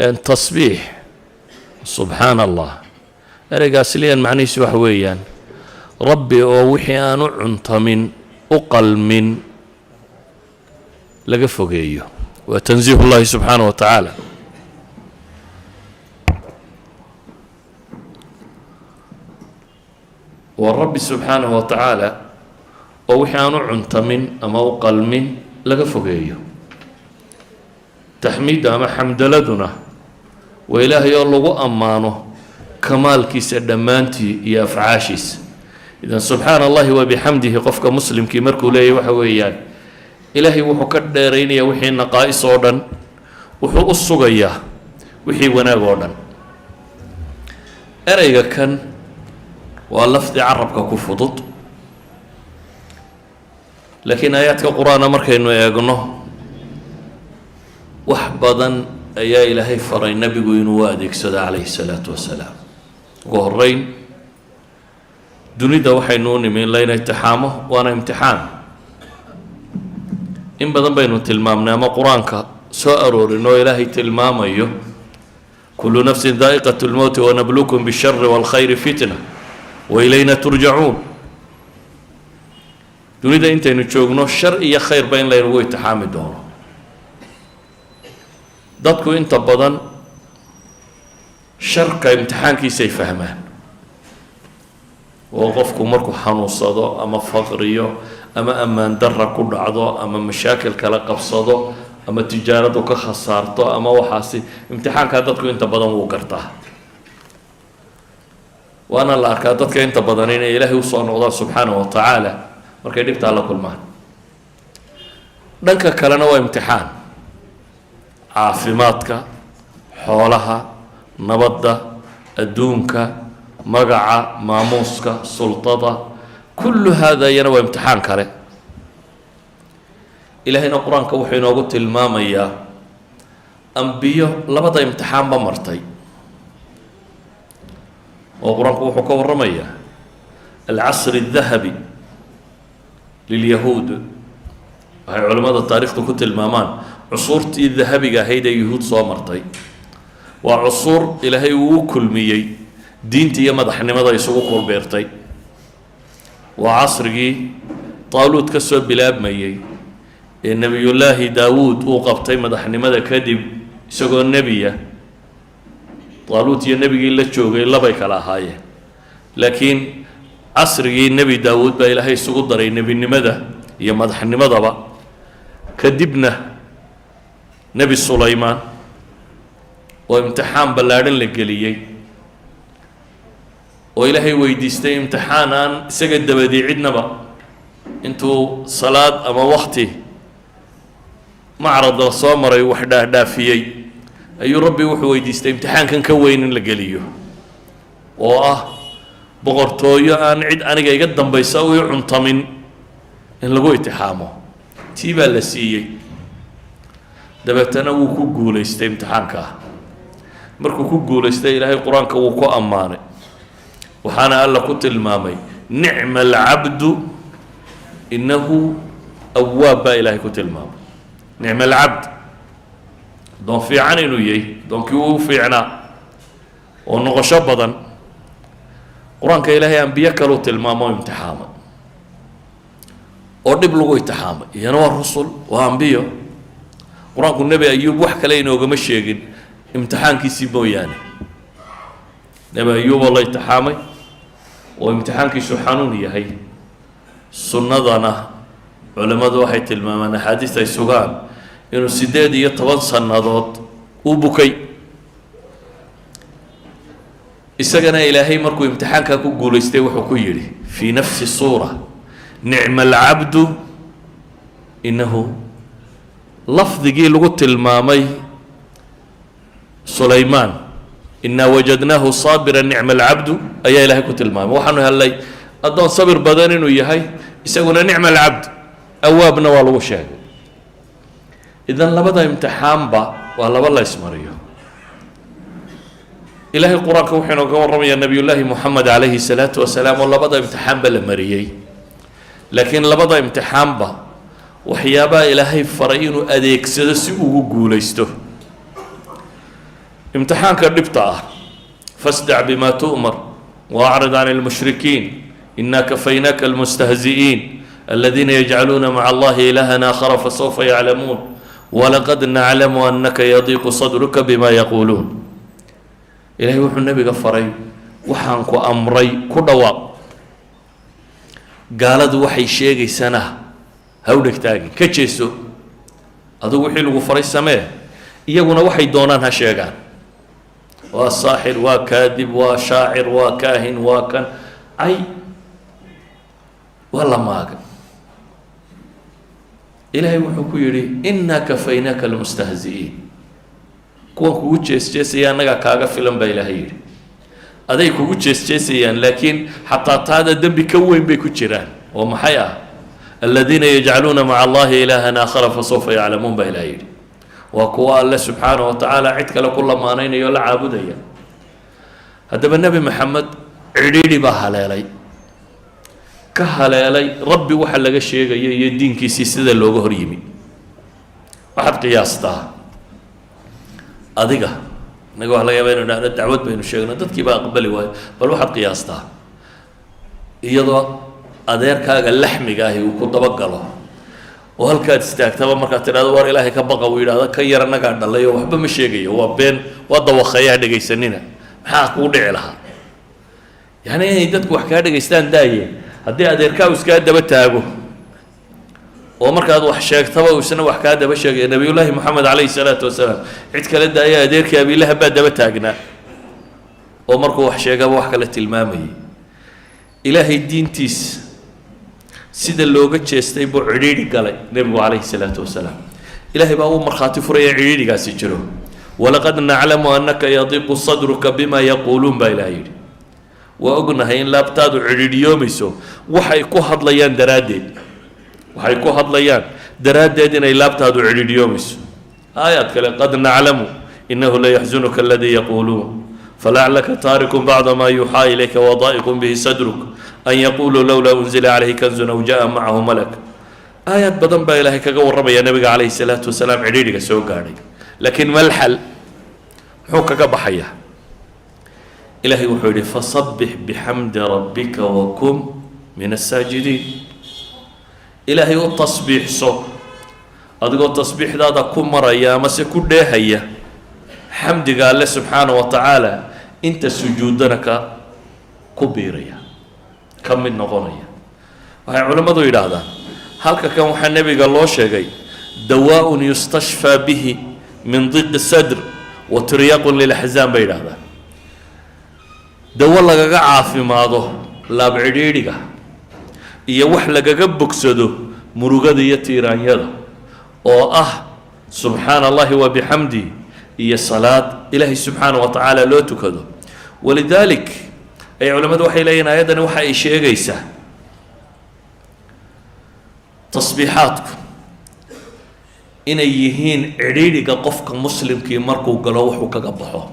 tasbiix subxaana allah ereygaas liyan macnihiisu waxa weeyaan rabbi oo wixii aan u cuntamin u qalmin laga fogeeyo waa tansiih ullahi subxaanaه wa tacaala waa rabbi subxaanaه wa tacaala oo wixii aan u cuntamin ama u qalmin laga fogeeyo taxmiidda ama xamdaladuna waa ilaahay oo lagu ammaano kamaalkiisa dhammaantii iyo afcaashiisa idan subxaana allahi wa bixamdihi qofka muslimkii markuu leeyahy waxa weeyaan ilaahay wuxuu ka dheeraynayaa wixii naqaa'is oo dhan wuxuu u sugayaa wixii wanaag oo dhan ereyga kan waa lafdi carabka ku fudud laakiin aayaadka qur-aana markaynu eegno wax badan ayaa ilaahay faray nebigu inuu u adeegsado calayhi salaatu wasalaam ugu horeyn dunida waxaynu u nimi in layna imtixaamo waana imtixaan in badan baynu tilmaamnay ama qur-aanka soo aroorin oo ilaahay tilmaamayo kullu nafsin daa'iqatu lmowti wanabluukum bishari waalkhayri fitna wa ilayna turjacuun dunida intaynu joogno shar iyo khayrba in laynagu imtixaami doono dadku inta badan sharka imtixaankiisay fahmaan oo qofku markuu xanuunsado ama faqriyo ama ammaan darra ku dhacdo ama mashaakil kala qabsado ama tijaaradu ka khasaarto ama waxaasi imtixaankaa dadku inta badan wuu gartaa waana la arkaa dadka inta badan inay ilaahay usoo noqdaan subxaanaه wa tacaala markay dhibtaa la kulmaan dhanka kalena waa imtixaan caafimaadka xoolaha nabadda adduunka magaca maamuuska sultada kullu hada iyana waa imtixaan kale ilaahayna qur-aanka wuxuu inoogu tilmaamayaa ambiyo labada imtixaanba martay oo qur-aanku wuxuu ka warramayaa alcasri الdahabi lilyahuud waxay culimmada taarikhdu ku tilmaamaan cusuurtii dahabiga ahayd ee yuhuud soo martay waa cusuur ilaahay uu u kulmiyey diinta iyo madaxnimada isugu kulbeertay waa casrigii taaluud ka soo bilaabmayey ee nebiyullaahi daawuud uu qabtay madaxnimada kadib isagoo nebiya taaluud iyo nebigii la joogay labay kala ahaayeen laakiin casrigii nebi daawuud baa ilaahay isugu daray nebinimada iyo madaxnimadaba kadibna nebi sulaymaan oo imtixaan ballaadhan la geliyey oo ilaahay weydiistay imtixaan aan isaga dabadii cidnaba intuu salaad ama wakti macrad la soo maray wax dhaafdhaafiyey ayuu rabbi wuxuu weydiistay imtixaankan ka weyn in la geliyo oo ah boqortooyo aan cid aniga iga dambaysa u i cuntamin in lagu imtixaamo tii baa la siiyey dabeetana wuu ku guulaystay imtixaankaa markuu ku guulaystay ilaahay qur-aanka wuu ku ammaanay waxaana alla ku tilmaamay nicma alcabdu inahu awaab baa ilaahay ku tilmaamay nicma alcabd doon fiican inuu yahay doonkii uu fiicnaa oo noqosho badan qur-aanka ilaahay ambiyo kaleu tilmaamo o imtixaamay oo dhib lagu imtixaamay iyana waa rusul waa ambiyo qur-aanku nebi ayuub wax kale inoogama sheegin imtixaankiisii mooyaane nebi ayuub oo la imtixaamay oo imtixaankiisu xanuun yahay sunnadana culimmadu waxay tilmaamaan axaadiis ay sugaan inuu 18 sannadood uu bukay isagana ilaahay markuu imtixaankaa ku guulaystay wuxuu ku yidhi fii nafsi suura nicma alcabdu inahu lafdigii lagu tilmaamay sulaymaan inaa wajadnaahu saabira nicma alcabdu ayaa ilaahay ku tilmaamay waxaanu hellay addoon sabir badan inuu yahay isaguna nicma alcabd awaabna waa lagu sheegay idan labada imtixaanba waa laba la ismariyo ilaahay qur-aanka wuxuu inooga warramayaa nebiyullaahi moxamed calayhi salaatu wasalaam oo labada imtixaanba la mariyey laakiin labada imtixaanba waxyaabaha ilaahay faray inuu adeegsado si ugu guulaysto امتحانك الربطة فاصدع بما تؤمر وأعرض عن المشركين إنا كفيناك المستهزئين الذين يجعلون مع الله إلها آخر فسوف يعلمون ولقد نعلم أنك يضيق صدرك بما يقولون إلهي وحو النبي قفري وحانكو أمري كدواق قالت وحي شيغي سنة هودك تاقي كتشيسو هذا وحي لغو فري السماء إيقونا وحي دونان هشيغان وصاحر وكاذب وشاعر وكاهن وكان أي والله ما أقل إلهي وحكو يري إنا كفيناك المستهزئين كون كو جيسيان نغا كاغا فيلم با إلهي يري أدي كو جيسيان لكن حتى هذا الدنب كوين بيكو جيران ومحيا الذين يجعلون مع الله إلها آخر فسوف يعلمون با إلهي يري وكوا الله سبحانه وتعالى عدك لكل ما نين يولا عابديا هذا النبي محمد عريري بهالي كهالي ربي وحل لغا شيغا يدين كيسي سيدا لوغا هريمي واحد قياستا اديغا نغا وحلا يابينو دعوت بينو شيغنا ددكي با اقبلي واي بل واحد قياستا iyadoo adeerkaaga laxmiga ahi uu ku dabagalo oo halkaad istaagtaba markaad tiraahdo war ilaahay ka baqa uu yiraahdo ka yar anaga dhalayo waxba ma sheegayo waa been waa dawaqaya dhageysanina maxaa ku dhici lahaa yani dadku wax ka dhageystaan daaye haddii adeerkaagu iska daba taago oo markaad wax sheegtaba uu isna wax ka daba sheegay nabiyullaahi maxamed calayhi salaatu wasalaam cid kale daaya adeerkii abiilaha baa daba taagnaa oo markuu wax sheegaba wax kale tilmaamayay ilaahay diintiis sida looga jeestay buu cidhiidhi galay nebigu calayhi salaatu wasalaam ilaahay baa uu markhaati furaya cidhiidhigaasi jiro walaqad naclamu annaka yadiiqu sadruka bima yaquuluun baa ilaahay yidhi waa ognahay in laabtaadu cidhiidhiyoomayso waxay ku hadlayaan daraaddeed inay laabtaadu cidhiidhiyoomayso aayaad kale qad naclamu innahu la yaxzunuka aladii yaquuluun فلعلك تارك بعض ما يوحى إليك وضائق به صدرك أن يقولوا لولا أنزل عليه كنز أو جاء معه ملك آيات بدن با إلهي كقول ربي يا نبي عليه الصلاة والسلام عريرك سوق عليك لكن ما الحل حوكك بحية إلهي وحولي فصبح بحمد ربك وكن من الساجدين إلهي والتصبيح صو أدقوا التصبيح هذا كم مرة يا مسي كل هي حمد قال الله سبحانه وتعالى انت سجودنك كبيريا كم من نغنيا وهي علماء ذو هذا هلك كان وحى النبي قال الله شيء دواء يستشفى به من ضيق الصدر وترياق للأحزان بين هذا دواء لك عافي ماضو لا بعديدك يوح لك بكسدو مرغد يتيران يدا او سبحان الله وبحمده هي الصلاة إلهي سبحانه وتعالى لو تكدو ولذلك أي علماء وحي لينا أيضا وحي شيء جيسة تصبيحاتك إن يهين عريرك قفك مسلم كي مركو قلوح وكقبحه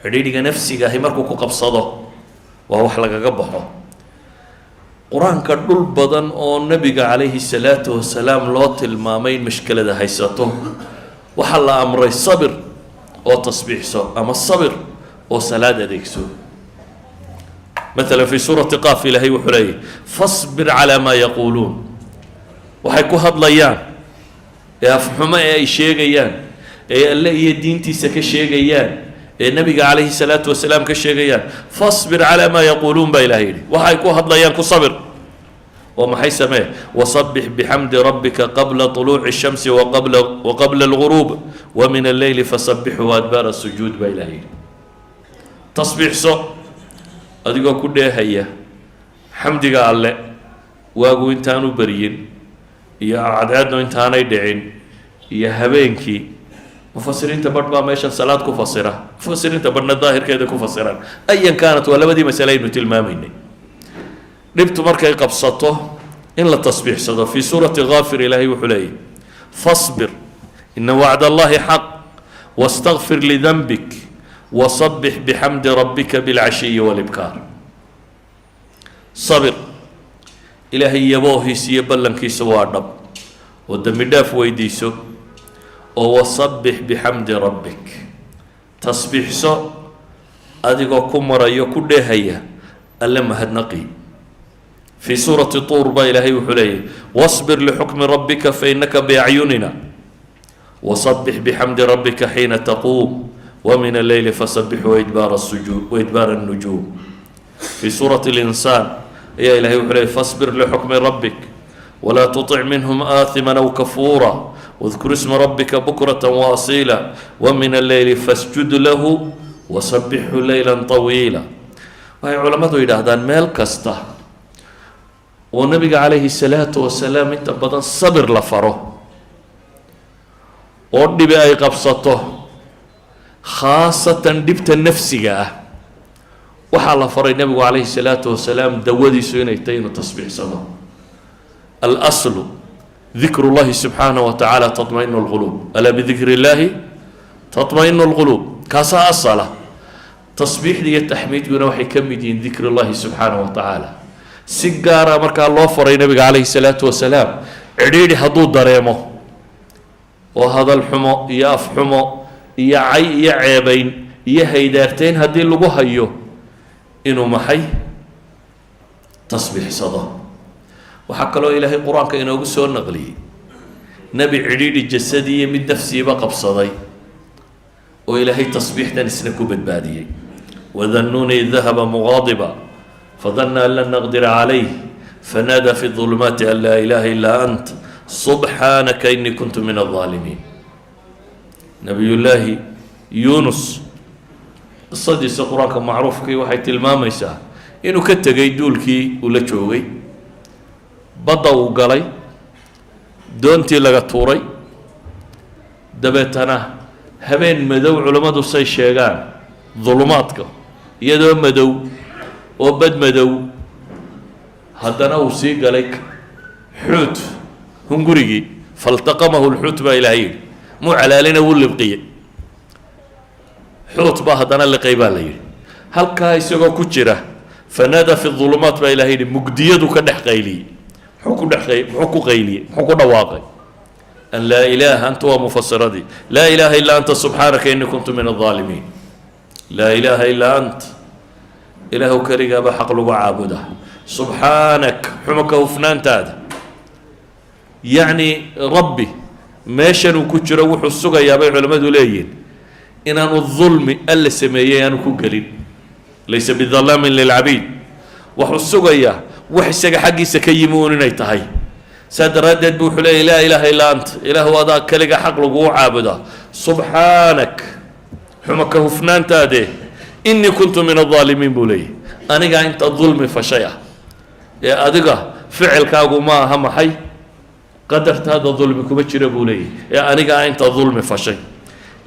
عريرك نفسي هي مركو كقبصده وهو حلق قبحه قرآن كدول بدن أو النبي عليه الصلاة والسلام لوط المامين مشكلة ده هيساته وحل أمر الصبر أو تصبيح سو أما الصبر أو صلاة ديكسو مثلا في سورة قاف إلهي وحليه فاصبر على ما يقولون وحيكو هاد ليان يا فحما يا شيغيان يا اللي هي دينتي سكشيغيان النبي عليه الصلاة والسلام كشيغيان فاصبر على ما يقولون بإلهي وحيكو هاد ليان كو صبر وما حيسمه وصبح بحمد ربك قبل طلوع الشمس وقبل الغروب ومن الليل فصبحه وادبار السجود بإلهي تصبيح سو أدقوا كده هيا حمدك الله واقو انتانو بريين يا عدادنا انتانا يدعين يا هبينكي مفسرين تبرد ما ماشان صلاة كفسرة مفسرين تبرد الظاهر كده كفسرة أيا كانت ولا بدي مسألين تلماميني ربط مركي قبصته إن لا تصبيح صدى في سورة غافر إلهي وحلي فاصبر إن وعد الله حق واستغفر لذنبك وصبح بحمد ربك بالعشي والإبكار صبر إلهي يبوهي سيبلن كي سوادب ودم داف ويديسو وصبح بحمد ربك tasbiixso adigoo ku marayo ku dheehaya alle mahadnaqi. في سورة طور با إلهي وحليه واصبر لحكم ربك فإنك بأعيننا وسبح بحمد ربك حين تقوم ومن الليل فسبح وإدبار السجود وإدبار النجوم. في سورة الإنسان يا إلهي وحليه فاصبر لحكم ربك ولا تطع منهم آثما أو كفورا واذكر اسم ربك بكرة وأصيلا ومن الليل فاسجد له وسبحه ليلا طويلا. وهي علماء يدهدان ميل كسته ونبي عليه الصلاة والسلام انت بدن صبر لفره ودي بأي قبصته خاصة دبت النفسية وحال فري النبي عليه الصلاة والسلام دودي سنتين وتصبيح سنة. الأصل ذكر الله سبحانه وتعالى تطمئن القلوب ألا بذكر الله تطمئن القلوب كاسا الصلاة تصبيح دي التحميد ونوحي كم دين ذكر الله سبحانه وتعالى سيجارة مركا الله فري النبي عليه الصلاة والسلام عديد حدود دريمه وهذا الحمو يا أفحمو يا عي يا عيبين يا هيدارتين هدي اللي هيو إنه محي تصبيح صدا وحكى له إلهي القرآن كأنه قصة النقلي نبي عديد الجسدية من نفسي بقى بصدي وإلهي تصبيح تنسنكو بالبادية وذنوني ذهب مغاضبا فظن أن لن نقدر عليه فنادى في الظلمات أن لا إله إلا أنت سبحانك إني كنت من الظالمين. نبي الله يونس الصدي القرآن كان معروف كي واحد المام يسا إنه كتجي دولكي ولا شوقي بدأوا قالي دونتي لقطوري دبتنا هبين مدو علماء الصي شيغان ظلماتك يدو مدو وبد مدو هدنا وسيق لك حوت هنقريجي فالتقمه الحوت با إلهي مو على لنا واللي بقيه حوت با هدنا اللي قيبان لي هل كايسو كجرة فنادى في الظلمات با إلهي مقديدو كدح قيلي حكو قيلي حكو دواقي أن لا إله أنت ومفسر دي لا إله إلا أنت سبحانك إني كنت من الظالمين. لا إله إلا أنت إله كريجا بحق له عابده سبحانك حمك وفنان تاد يعني ربي ماشن وكجر وحو السوق يا بيع علماء دوليين إن أنا الظلم ألا سميه أنا كقليل ليس بظلام للعبيد وحو السوق يا وحسك حقي سكيمون نيتهاي سادردد بوحو لا إله إلا أنت إله هذا كريجا حق له عابده سبحانك حمك وفنان تاده إني كنت من الظالمين بولي أنا قاعد أنت الظلم فشيء يا أدقى فعل كاغو ما هم حي قدرت هذا الظلم كبشر بولي يا أنا قاعد أنت الظلم فشيء.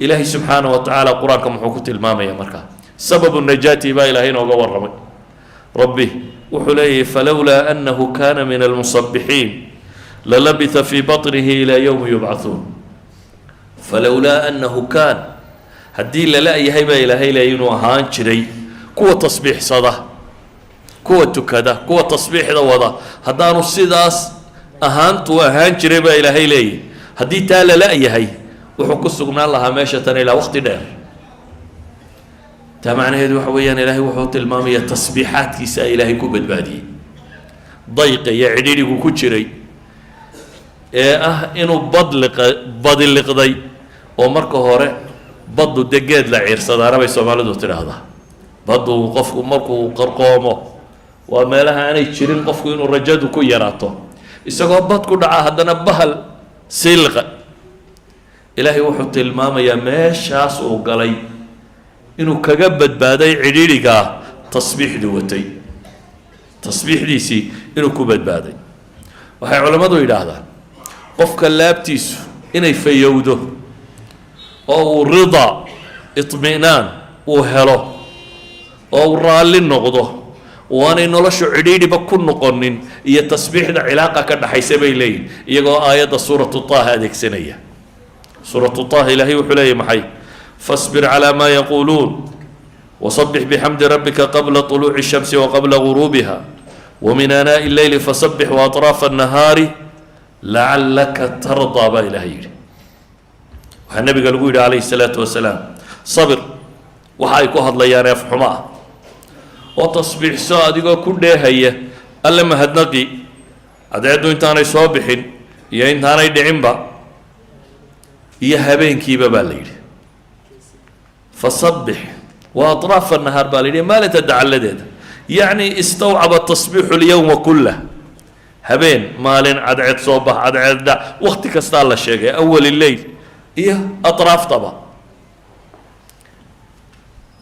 إلهي سبحانه وتعالى قرآن كم حكوت الماما يا مركا سبب النجاة با إلهين وقوى الرمي ربي وحليه فلولا أنه كان من المصبحين للبث في بطنه إلى يوم يبعثون. فلولا أنه كان هدي لا يهيبا إلهي لا ينو هان شري كوة تصبيح صدا كوة كذا كوة تصبيح ذا هدانو السيداس أهانت وأهان شري با إلهي لي هدي تالا لا يهي وحكو سقنا الله ماشة إلى وقت دار تمعنى هدو حويا إلهي وحوت المامية تصبيحات كيسا إلهي كوبت بادي ضيقة يعديني كوكوشري إنو بدلق ضي ومركو هوري بدو دقيد لعير صدارة بي سومالدو تراهدا بدو قفكو مركو قرقومو ومالها أنا يتشرين قفكو إنو رجادو كو يراتو إساقو بدكو دعا هدنا بهل سيلغة إلهي وحط الماما يا ماشاس وقالي إنو كقبت بادي عديريكا تصبيح دوتي تصبيح ديسي إنو كبت بادي وحي علماء دو إلهدا قفك اللابتيسو إنو يفيودو أو رضا اطمئنان وهلو أو رالي النقضه وأنا نلشو عديدي بكون نقنن هي تسبيح ده علاقة كده حيسبي لي يقول آية سورة طه هذيك سنية سورة طه إلهي وحلي محي فاصبر على ما يقولون وصبح بحمد ربك قبل طلوع الشمس وقبل غروبها ومن آناء الليل فسبح وأطراف النهار لعلك ترضى با إلهي النبي قال عليه الصلاة والسلام صبر waxa ay ku hadlayaan af xumo ah oo tasbiixso adigoo ku dheehaya alle mahadnaqi cadceeddu intaanay soo bixin iyo intaanay dhicinba iyo habeenkiiba baa la yidhi fasabbix wa atraafa annahaar baa la yidhi maalinta dacalladeeda yacni istawcaba tasbiixu alyawma kullah habeen maalin cadceed soo bax cadceed dhac waqti kastaa la sheegay awal illeyl iyo atraaftaba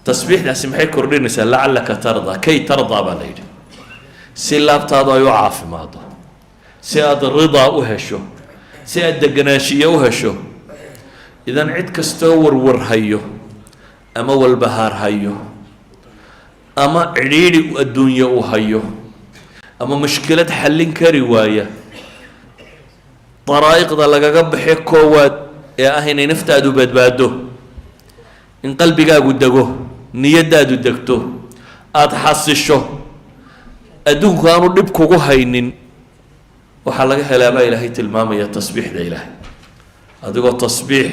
tasbiixdaasi maxay kordhinaysaa lacallaka tardaa kay tardaa baa la yidhi si laabtaadu ay u caafimaado si aad ridaa u hesho si aad deganaanshiye u hesho idan cid kastoo warwarhayo ama walbahaar hayo ama cidhiidhi adduunye u hayo ama mushkilad xallin kari waaya daraa'iqda lagaga baxe koowaad ee ah inay naftaadu badbaado in qalbigaagu dego niyadaadu degto aada xasisho adduunku aanu dhib kugu haynin waxaa laga helaa baa ilaahay tilmaamaya tasbiixda ilaahay adigoo tasbiix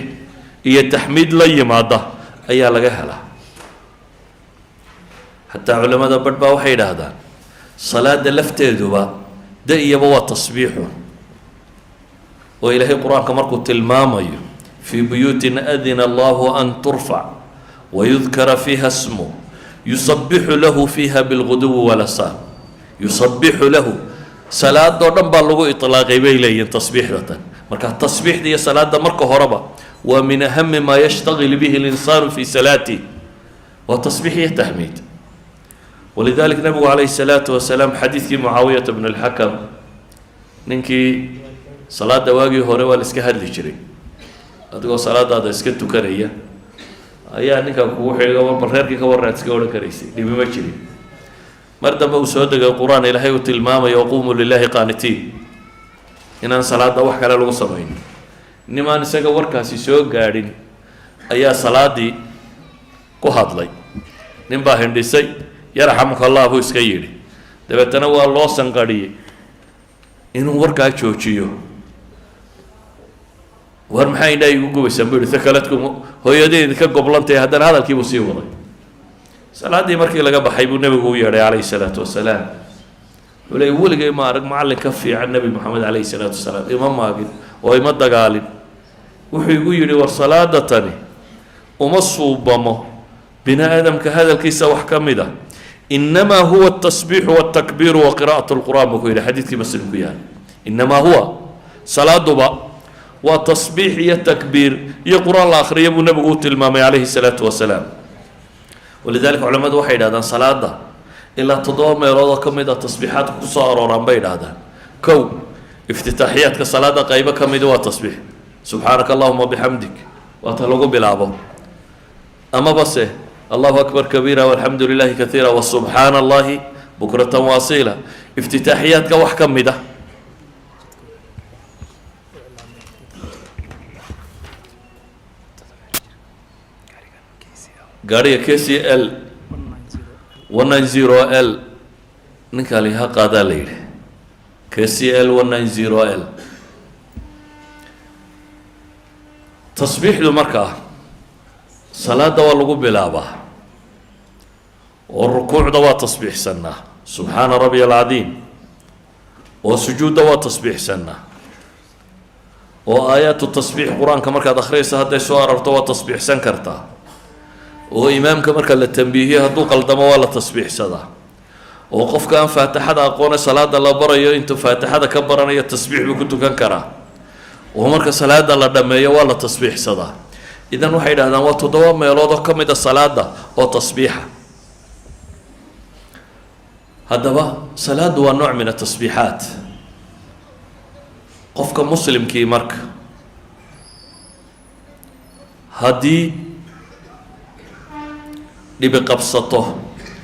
iyo taxmiid la yimaada ayaa laga helaa xataa culamada badh baa waxay idhaahdaan salaada lafteeduba da iyaba waa tasbiixu oo ilaahay qur-aanka markuu tilmaamayo fii buyuutin adina allahu an turfac wayudkara fiiha smu yusabixu lahu fiiha bilguduwi walasaal yusabixu lahu salaadoo dhan baa lagu ilaaqay bay leeyihin tasbiixdatan marka tasbiixda iyo salaada marka horeba waa min ahami maa yashtagil bihi linsaanu fi salaatih waa tasbiix iyo taxmiid walidalik nabigu calayhi salaatu wasalaam xadiidkii mucaawiyata bn alxakam ninkii salaada waagii hore waa la iska hadli jiray adigoo salaadaada iska tukanaya ayaa ninkan kugu xiga bal reerkii ka warraad iska odhan karaysay dhibi ma jirin mar dambe uu soo degay qur-aan ilaahay uu tilmaamayo waquumuu lilaahi qaanitiin inaan salaada wax kale lagu samayn nimaan isaga warkaasi soo gaadhin ayaa salaadii ku hadlay nin baa hindhisay yarxamuka allah buu iska yidhi dabeetana waa loo sanqadhiyey inuu warkaa joojiyo war maxaa indhaa igu gubaysaan buu yihi sakaladku hooyadeedi ka goblantay haddana hadalkiibuu sii waday salaaddii markii laga baxay buu nebigu u yeedhay calayhi salaatu wasalaam wuxuu leey weligay ma arag macallin ka fiican nebi moxamed calayhi salaatu wasalaam ima maagin oo ima dagaalin wuxuu igu yidhi war salaada tani uma suubamo bini aadamka hadalkiisa wax ka mid ah inamaa huwa atasbiixu waltakbiiru wa qiraa'atu lqur'aan buu ku yidhi xadiidkii muslim ku yahay inamaa huwa salaaduba waa tasbiix iyo takbiir iyo qur-aan la akhriya buu nebigu u tilmaamay calayhi salaatu wasalaam walidalika culamadu waxay yidhahdaan salaada ilaa 7 meelood oo ka mid ah tasbiixaadka ku soo arooraan bay yidhahdaan kow iftitaaxiyaadka salaada qaybo ka midi waa tasbiix subxaanaka allahuma bixamdik waata lagu bilaabo amaba se allahu akbar kabiira walxamdu lilahi kaiira wasubxaana allahi bukratan waasiila iftitaaxiyaadka wax ka mid ah gaariga KCL 190L ninka liha qaadaa la yidhi KCL 190L tasbiixdu markaa salaada waa lagu bilaabaa oo rukuucda waa tasbiixsanaa subxaana rabbiya alcadiim oo sujuudda waa tasbiixsanaa oo aayaatu tasbiix qur-aanka markaad akhriyaysa hadday soo ararto waa tasbiixsan kartaa oo imaamka marka la tanbiihiyo hadduu qaldamo waa la tasbiixsadaa oo qofka aan faatixada aqoone salaada la barayo intuu faatixada ka baranayo tasbiix buu ku tukan karaa oo marka salaada la dhammeeyo waa la tasbiixsadaa idan waxay yidhahdaan waa 7 meelood oo ka mid a salaada oo tasbiixa haddaba salaadu waa nooc min atasbiixaat qofka muslimkii marka haddii dhibi qabsato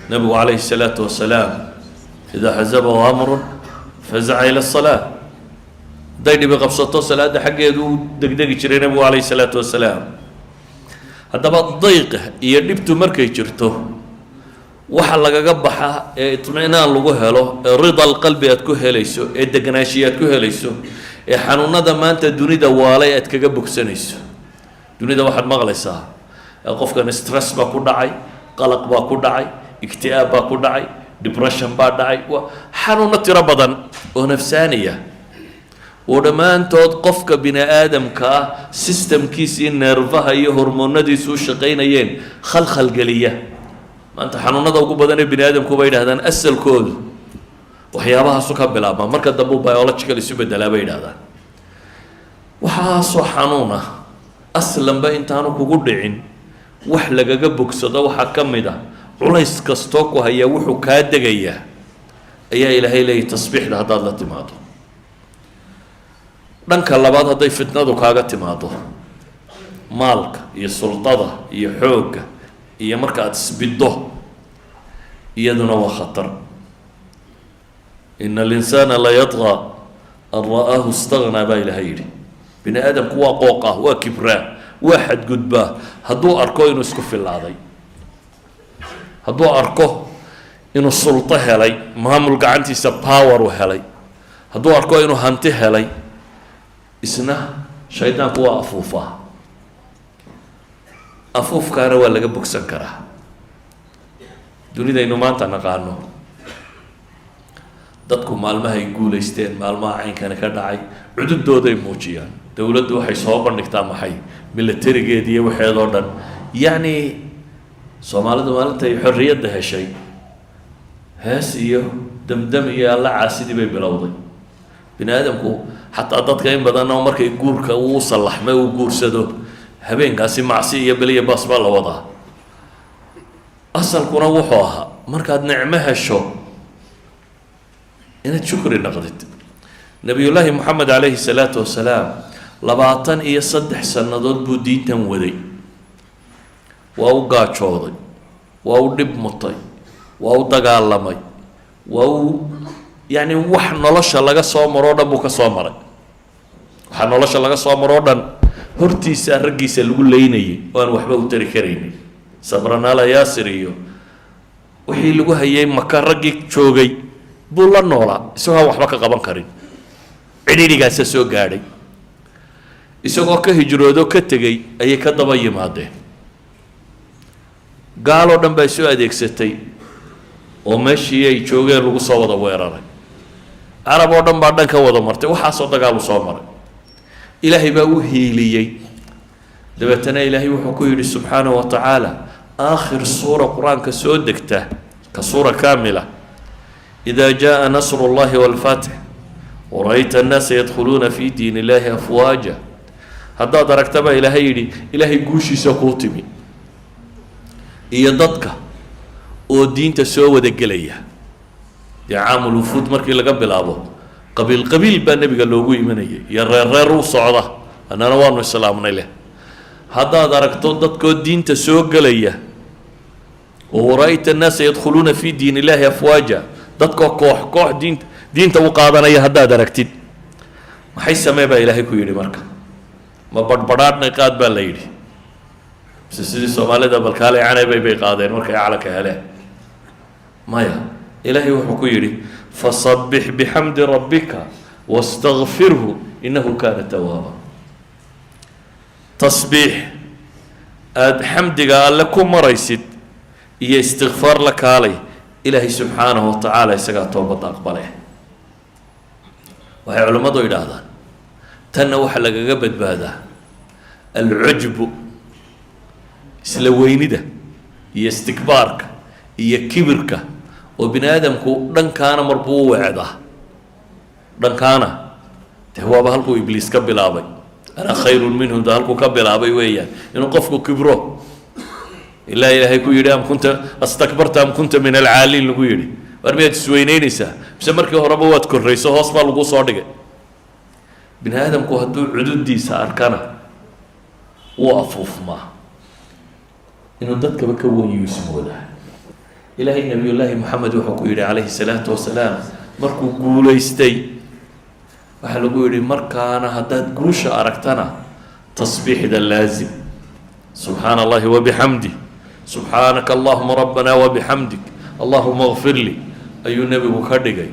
nabigu calayhi الsalaatu wasalaam idaa xazabahu amru fazaca ila الsalaa hadday dhibi qabsato salaada xaggeedu u degdegi jiray nabigu calayhi الsalaatu wasalaam haddaba dayqa iyo dhibtu markay jirto waxa lagaga baxa ee itminaan lagu helo ee rida alqalbi aad ku helayso ee deganaanshiya aad ku helayso ee xanuunada maanta dunida waalay aad kaga bogsanayso dunida waxaad maqlaysaa qofkan stress baa ku dhacay, qalaq baa ku dhacay, ikti'aab baa ku dhacay, depression baa dhacay, xanuuno tiro badan oo nafsaaniya oo dhammaantood qofka bini aadamka ah systemkiisii neerfaha iyo hormoonadiisu u shaqaynayeen khalkhal geliya. maanta xanuunada ugu badan ee bini aadamku bay yidhahdaan asalkoodu waxyaabahaasu ka bilaabmaa, marka dambe biological isu bedelaa bay yidhahdaan. waxaasoo xanuun ah aslanba intaanu kugu dhicin wax lagaga bogsado waxaa ka mid ah culays kastoo ku hayaa wuxuu kaa degayaa ayaa ilaahay leeyahy tasbiixda haddaad la timaado. dhanka labaad hadday fitnadu kaaga timaado, maalka iyo sultada iyo xoogga iyo marka aada isbiddo, iyaduna waa khatar. ina alinsaana la yadqaa an ra'aahu istagnaa baa ilaahay yidhi. bini aadamku waa qooqaa, waa kibraa, waa xadgudbaa hadduu arko inuu isku filaaday, hadduu arko inuu sulto helay, maamul gacantiisa power u helay, hadduu arko inuu hanti helay, isna shaydaanku waa afuufaa. afuufkaana waa laga bogsan karaa. dunidaynu maanta naqaano dadku maalmahay guulaysteen, maalmaha caynkani ka dhacay, cududooday muujiyaan. dowladdu waxay soo bandhigtaa maxay milatarigeed iyo waxeedoo dhan. yacni soomaalidu maalintay xorriyadda heshay hees iyo damdam iyo alla caasidii bay bilowday. bini aadamku xataa dadka in badan oo markay guurka uu sallaxmay uu guursado habeenkaasi macsi iyo beliya baas baa la wadaa. asalkuna wuxuu ahaa markaad nicmo hesho inaad shukri naqdid. nabiyullaahi moxamed calayhi salaatu wasalaam 23 sannadood buu diintan waday. waa u gaajooday, waa u dhib mutay, waa u dagaalamay, waa u yacni wax nolosha laga soo maroo dhan buu ka soo maray. waxaa nolosha laga soo maroo dhan hortiisa raggiisa lagu leynayay oo aan waxba u tari karaynin. sabranaala yaasir iyo wixii lagu hayay maka raggii joogay buu la noolaa isagoo aan waxba ka qaban karin. cidhiidhigaasa soo gaadhay. isagoo ka hijroodo ka tegey ayay ka daba yimaadeen. gaaloo dhan baa soo adeegsatay oo meeshii ay joogeen lagu soo wada weeraray. carab oo dhan baa dhan ka wada martay. waxaasoo dagaalu soo maray. ilaahay baa u hiiliyey. dabeetana ilaahay wuxuu ku yidhi subxaanahu wa tacaala aakhir suura qur-aanka soo degta ka suura kaamila idaa jaa nasru llahi waalfaatix wara'ayta annaasa yadkhuluuna fi diin illaahi afwaaja. haddaad aragta baa ilaahay yidhi ilaahay guushiisa kuu timi iyo dadka oo diinta soo wada gelaya. dee caamul wufuud markii laga bilaabo qabiil qabiil baa nebiga loogu imanayay iyo reer reer u socda, annana waanu islaamnay leh. haddaad aragto dadkoo diinta soo gelaya oo wara'ayta annaasa yadkhuluuna fi diin illaahi afwaaja, dadkoo koox koox diinta u qaadanaya haddaad aragtid maxay samee baa ilaahay ku yidhi marka. ma badhbadhaadhnay qaad baa la yidhi mise sidii soomaalida balkaalay canaybay bay qaadeen markay calanka heleen? maya, ilaahay wuxuu ku yidhi fasabbix bixamdi rabbika wastakfirhu innahu kaana tawaaba. tasbiix aada xamdiga alle ku maraysid iyo istikfaar la kaalay ilaahay subxaanahu wa tacaala isagaa toobadda aqbale. waxay culimmadu yidhaahdaan tanna waxaa lagaga badbaadaa alcujbu, isla weynida iyo istikbaarka iyo kibirka oo bini aadamku dhankaana marbuu u weecdaa. dhankaana dee waaba halkuu ibliis ka bilaabay. ana khayrun minhu da halkuu ka bilaabay weeyaan inuu qofku kibro. ilaa ilaahay ku yidhi am kunta astakbarta am kunta min alcaaliin lagu yidhi. war miyaad isweyneynaysaa mise markii horeba waad korrayso hoos baa lagu soo dhigay. bini aadamku hadduu cududiisa arkana wuu afuufmaa inuu dadkaba ka weynyu ismoodaa. ilaahay nabiyullaahi moxamed wuxuu ku yidhi calayhi salaatu wasalaam markuu guulaystay waxaa lagu yidhi markaana haddaad guusha aragtana tasbiixda laazim subxaana allahi wabixamdih subxaanaka allahuma rabbana wabixamdik allahuma kfir lii ayuu nebigu ka dhigay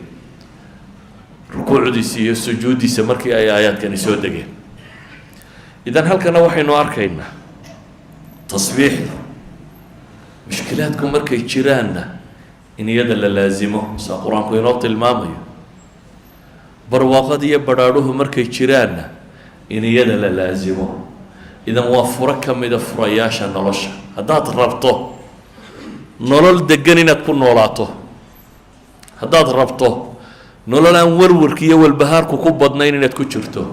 rukuucdiisa iyo sujuuddiisa markii ay aayaadkani soo degeen. idan halkana waxaynu arkaynaa تصبيح مشكلاتكم مركي جيراننا إن يد اللازمه سأقرأ كينات المامي برواقة دي برادوه مركي جيراننا إن يد اللازمه إذا موفرك كم إذا فرياشا نلش هذا ربطه نلل دجنين تكون نولاته هذا ربطه نلل أن ورور كي والبهار كوب بدنين إن تكون شرته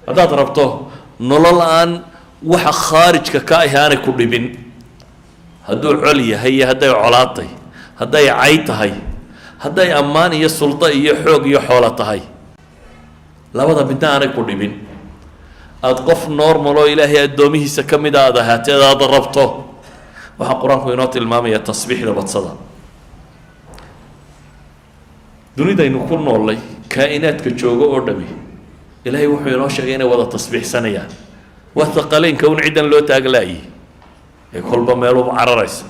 هذا ربطه نلل أن وح خارج ككائهان كل بين هذا عليا هي هذا علاطي هذا عيت هاي هذا أمان هي السلطة هي حوق هي حولته هاي لا بد بدنا كل بين أتقف نورمال إلهي الدومي سكمل هذا هذا ضربته وحقران كينات المامية تصبيح لبتصدى دوني دا إنه كنا والله كائنات كتشوجو أردمي إلهي وحينا شغينا ولا تصبيح سنيا وثقلين كون عدا لو تاجلاي يقول بمالو عررس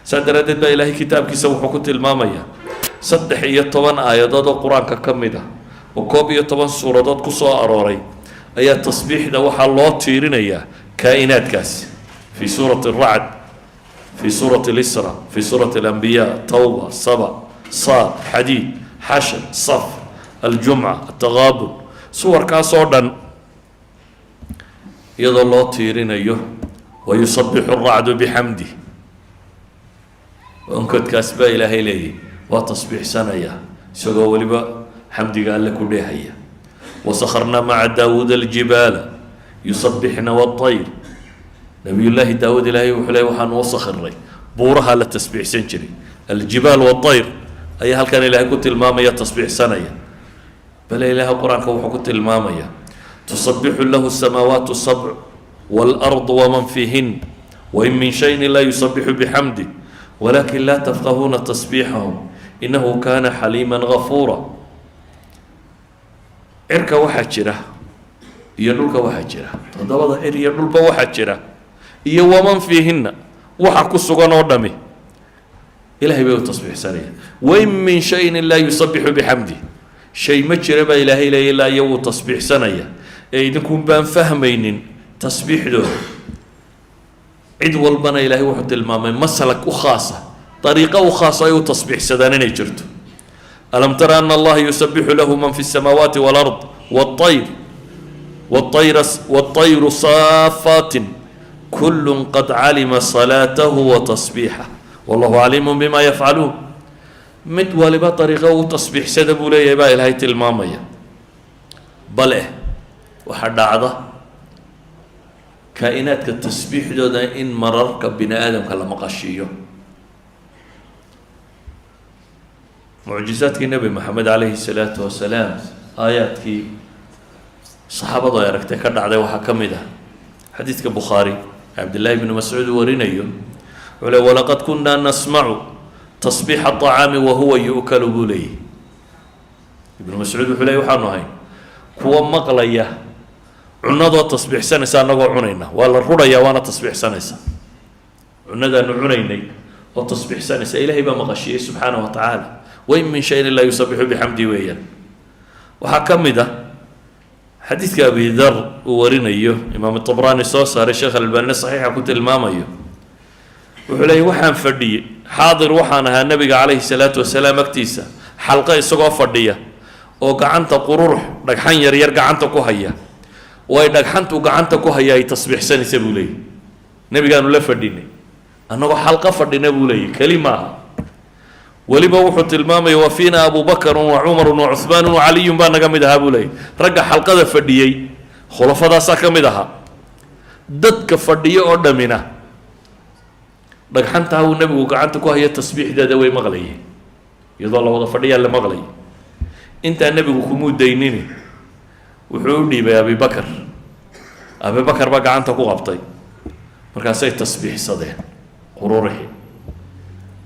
سادردد با إلهي كتاب كيسو حكوت المامية صدح يطبان آيات القرآن ككمدة وكوبي يطبان سورة كسو أروري آيات تصبيح ده وحا الله تيرين إياه كائنات كاس في سورة الرعد في سورة الإسراء في سورة الأنبياء توبة صبا صاد حديد حشر صف الجمعة التغابن سور كاسوردن يضل الله تيرين أيه ويصبح الرعد بحمده وانكت كاسبا إلهي لي وتصبيح سنية سقوا لبا حمدي قال لك وليها وسخرنا مع داود الجبال يصبحنا والطير نبي الله داود إلهي وحلي وحن وسخر ري بورها للتسبيح سنجري الجبال والطير أي هل كان إلهي كنت المامية تصبيح سنية بل إله القرآن كوحو كنت المامية تصبح له السماوات السبع والأرض ومن فيهن وإن من شيء لا يسبح بحمده ولكن لا تفقهون تسبيحهم إنه كان حليما غفورا إركا واحد جرا يدلك واحد جرا تضبط إر يدلك واحد جرا إيه ومن فيهن وحكو السجن ودمي إلهي بيو تصبيح سريع وإن من شيء لا يسبح بحمده شيء ما جرب إلهي لا يو تصبيح سنية إذنكم بان فهمين تصبيح له عد والبنا إلهي وحد المامين مسلك وخاصة طريقة وخاصة يو تصبيح سدانين يجرته ألم ترى أن الله يسبح له من في السماوات والأرض والطير صافات كل قد علم صلاته وتصبيحه والله عليم بما يفعلون متولي بطريقة وتصبيح سدبوا لي يبا إلهي المامية بل وحد عضا كائنات كالتسبيح دودا إن مرر كبني آدم كلا مقاشيه معجزات النبي محمد عليه الصلاة والسلام آيات كي صحابة ضيارك تكرد عليه وحكمده حديث كبخاري عبد الله بن مسعود ورينيو ولقد كنا نسمع تصبيح الطعام وهو يؤكل بوليه ابن مسعود وحلي وحانو هاي هو مقلية عنده تصبيح سنة سانقو عنينا ولا الرؤيا وانا تصبيح سنة عنده عنيني وتصبيح سنة إلهي بمغشيه سبحانه وتعالى وإن من شيء لا يسبح بحمده ويا وحكم ده حديث أبي ذر ورينيو إمام الطبراني صار الشيخ الألباني صحيح كنت الماميو وحلي وحن فردي حاضر وحنها النبي عليه الصلاة والسلام اكتيسة حلقة سقوا فردية وقعنت قرور دحين يرجع عنت كوهية ويدحنت وقعنت كوهية تصبح سنة سبولي النبي قالوا لا فرديني أنا حلقة فردينا بولي كلمة ولما وحط المامي وفينا أبو بكر وعمر وعثمان وعلي بان قمدها بولي رجع حلقة فردية خلفاء ساكمدها دتك فردية أردمنا دحنتها والنبي وقعنت كوهية تصبيح ده دوي مغلي يضل وضع فردية اللي مغلي انت النبي وكمود دينيني وحولي بأبي بكر أبي بكر بقى عنك وغبطي مركزي تصبيح صدين قروره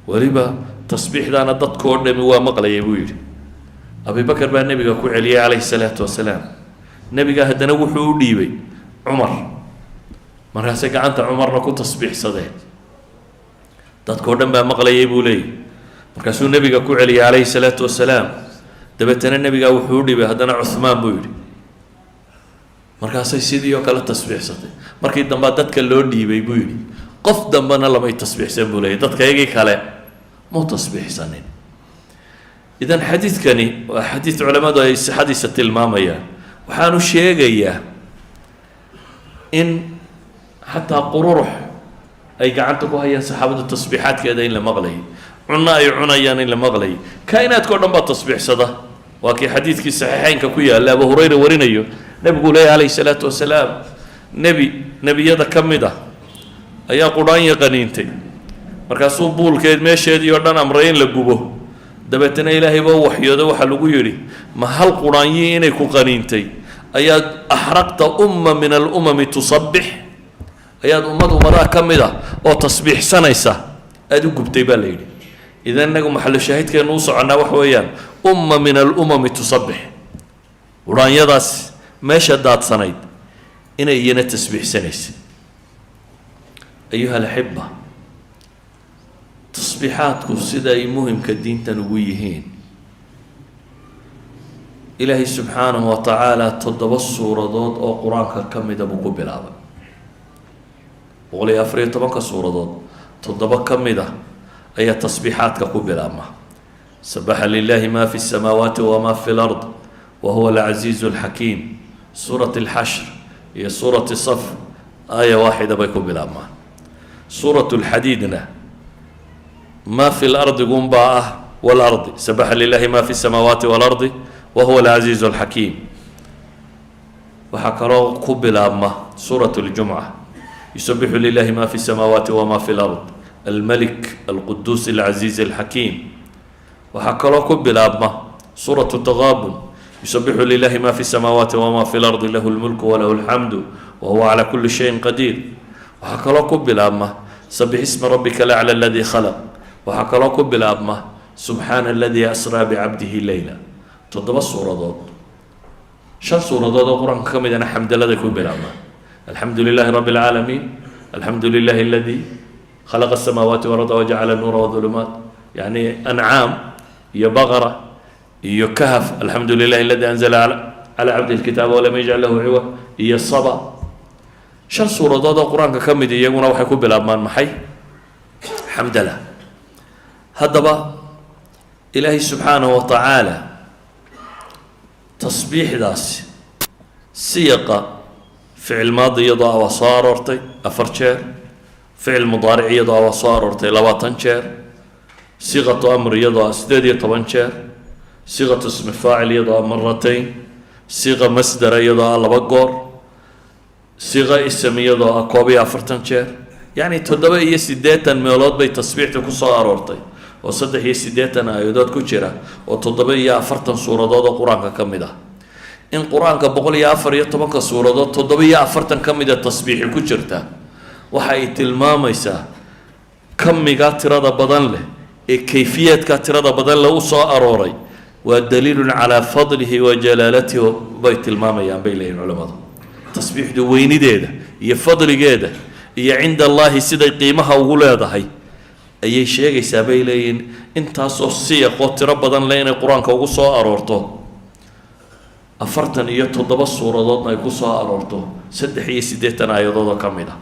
ولما تصبيح ده أنا ضد كورنمي ومقلي يبوير أبي بكر بقى النبي يقول عليه عليه الصلاة والسلام النبي قال هدنا وحولي بي عمر مركزي عنك عمر نكو تصبيح صدين ضد كورنمي بقى مقلي يبولي مركزي النبي يقول عليه عليه الصلاة والسلام دبتنا النبي قال وحولي بي هدنا عثمان بوير markaasay sidii oo kale tasbiixsatay markii dambe dadka loo dhiibay buu yidhi qof dambena lamay tasbiixsan buu leeyahay dadkaygii kale muu tasbiixsanin idan xadiidkani waa xadiid culamadu ay sixadiisa tilmaamayaan waxaanu sheegayaa in xataa qururux ay gacanta ku hayaan saxaabadu tasbiixaadkeeda in la maqlayay cunno ay cunayaan in la maqlayay kaa'inaadka o dhan baa tasbiixsada waa kii xadiidkii saxiixeynka ku yaalla abu hurayra warinayo nebigu leeyahy calayhi salaatu wasalaam nebiyada ka mid ah ayaa qudhaanya qaniintay markaasuu buulkeed meesheedii oo dhan amray in la gubo dabeetana ilaahay baa u waxyooda waxaa lagu yidhi ma hal qudhaanyii inay ku qaniintay ayaad axraqta umma min alumami tusabbix ayaad ummadaha ka mid ah oo tasbiixsanaysa aada u gubtay baa la yidhi idan inagu maxallo shaahidkeenu u soconnaa waxa weeyaan umma min alumami tusabbix qudhaanyadaas meesha daadsanayd inay iyana tasbiixsanaysay ayuha alaxiba tasbiixaadku sida ay muhimka diintan ugu yihiin ilaahay subxaanahu wa tacaala 7 suuradood oo qur-aanka ka mida buu ku bilaabay 114 suuradood 7 ka mid ah ayaa tasbiixaadka ku bilaabma sabaxa lilahi ma fi الsamaawaati wama fi اlard wahuwa alcaziizu اlxakiim suurat اlxashr iyo suurat saf aaya waaxida bay ku bilaabmaan suurat اlxadiidna ma fi lardi gunbaa ah walardi sabaxa lilahi ma fi الsamaawaati walardi wahuwa alcaziizu اlxakiim waxaa kaloo ku bilaabma suurat اljumca yusabixu lilahi ma fi الsamaawaati wama fi lard almalik alquduus alcaziiz alxakiim waxaa kaloo ku bilaabma suuratu taqaabun yusabixu lilahi ma fi الsamaawaati wama fi lardi lahu lmulku walahu alxamdu wahuwa calaa kuli shayin qadiir waxaa kaloo ku bilaabma sabix isma rabbika alacla aladii khalaq waxaa kaloo ku bilaabma subxaana aladii asraa bicabdihi leyla 7 suuradood 5 suuradood oo qur-aanka ka midana xamdaladay ku bilaabmaan alxamdu lilahi rabi اlcaalamiin alxamdu lilahi aladii khalaqa الsamaawaati walarda wajacala nuura waظulumaat yani ancaam iyo baqara iyo kahf alxamdu lilahi aladii anzala calaa cabdihi اlkitaaba walam yajcal lahu ciwad iyo saba 5 suuradood oo qur-aanka ka mid iyaguna waxay ku bilaabmaan maxay xamdala haddaba ilaahay subxaanahu wa tacaala tasbiixdaasi siyaqa ficil maadi iyadoo ah waa soo aroortay 4 jeer ficil mudaaric iyadoo ah waa soo aroortay 20 jeer siqatu amr iyadoo ah 18 jeer siqatu ismi faacil iyadoo ah maratayn siqa masdara iyadoo ah 2 goor siqa ism iyadoo ah 41 jeer yacni 87 meelood bay tasbiixda ku soo aroortay oo 83 aayadood ku jira oo 47 suuradood oo qur-aanka ka mid ah in qur-aanka 114 suuradood 47 ka mida tasbiixi ku jirta waxa ay tilmaamaysaa kamiga tirada badan leh ee kayfiyaadka tirada badan leh u soo arooray waa daliilun calaa fadlihi wa jalaalatihi bay tilmaamayaan bay leeyihin culamadu tasbiixdu weynideeda iyo fadligeeda iyo cinda allaahi siday qiimaha ugu leedahay ayay sheegaysaa bay leeyihin intaasoo siyaqoo tiro badan leh inay qur-aanka ugu soo aroorto 47 suuradoodna ay ku soo aroorto 83 aayadood oo ka mid ah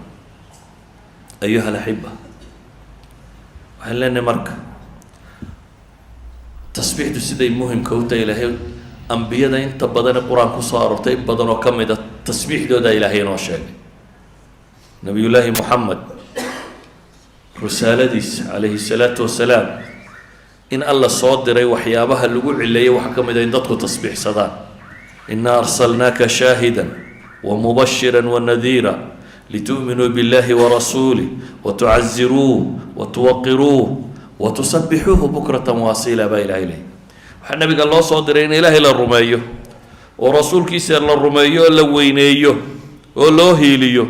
ayuha alaxiba waxaan leenahay marka tasbiixdu siday muhimka u tahay ilaahay ambiyada inta badan ee qur-aan ku soo aroortay in badan oo ka mid a tasbiixdooda ilaahay inoo sheegay nabiyullaahi moxamed risaaladiisa calayhi salaatu wasalaam in alla soo diray waxyaabaha lagu cileeyay waxaa ka mid a in dadku tasbiixsadaan inaa arsalnaaka shaahida wamubashira wanadiira litu'minuu biاllahi warasuulih watucaziruuh watuwaqiruuh watusabixuuhu bukratan waasiila baa ilahay leh waxaa nabiga loo soo diray in ilaahay la rumeeyo oo rasuulkiisa la rumeeyo oo la weyneeyo oo loo hiiliyo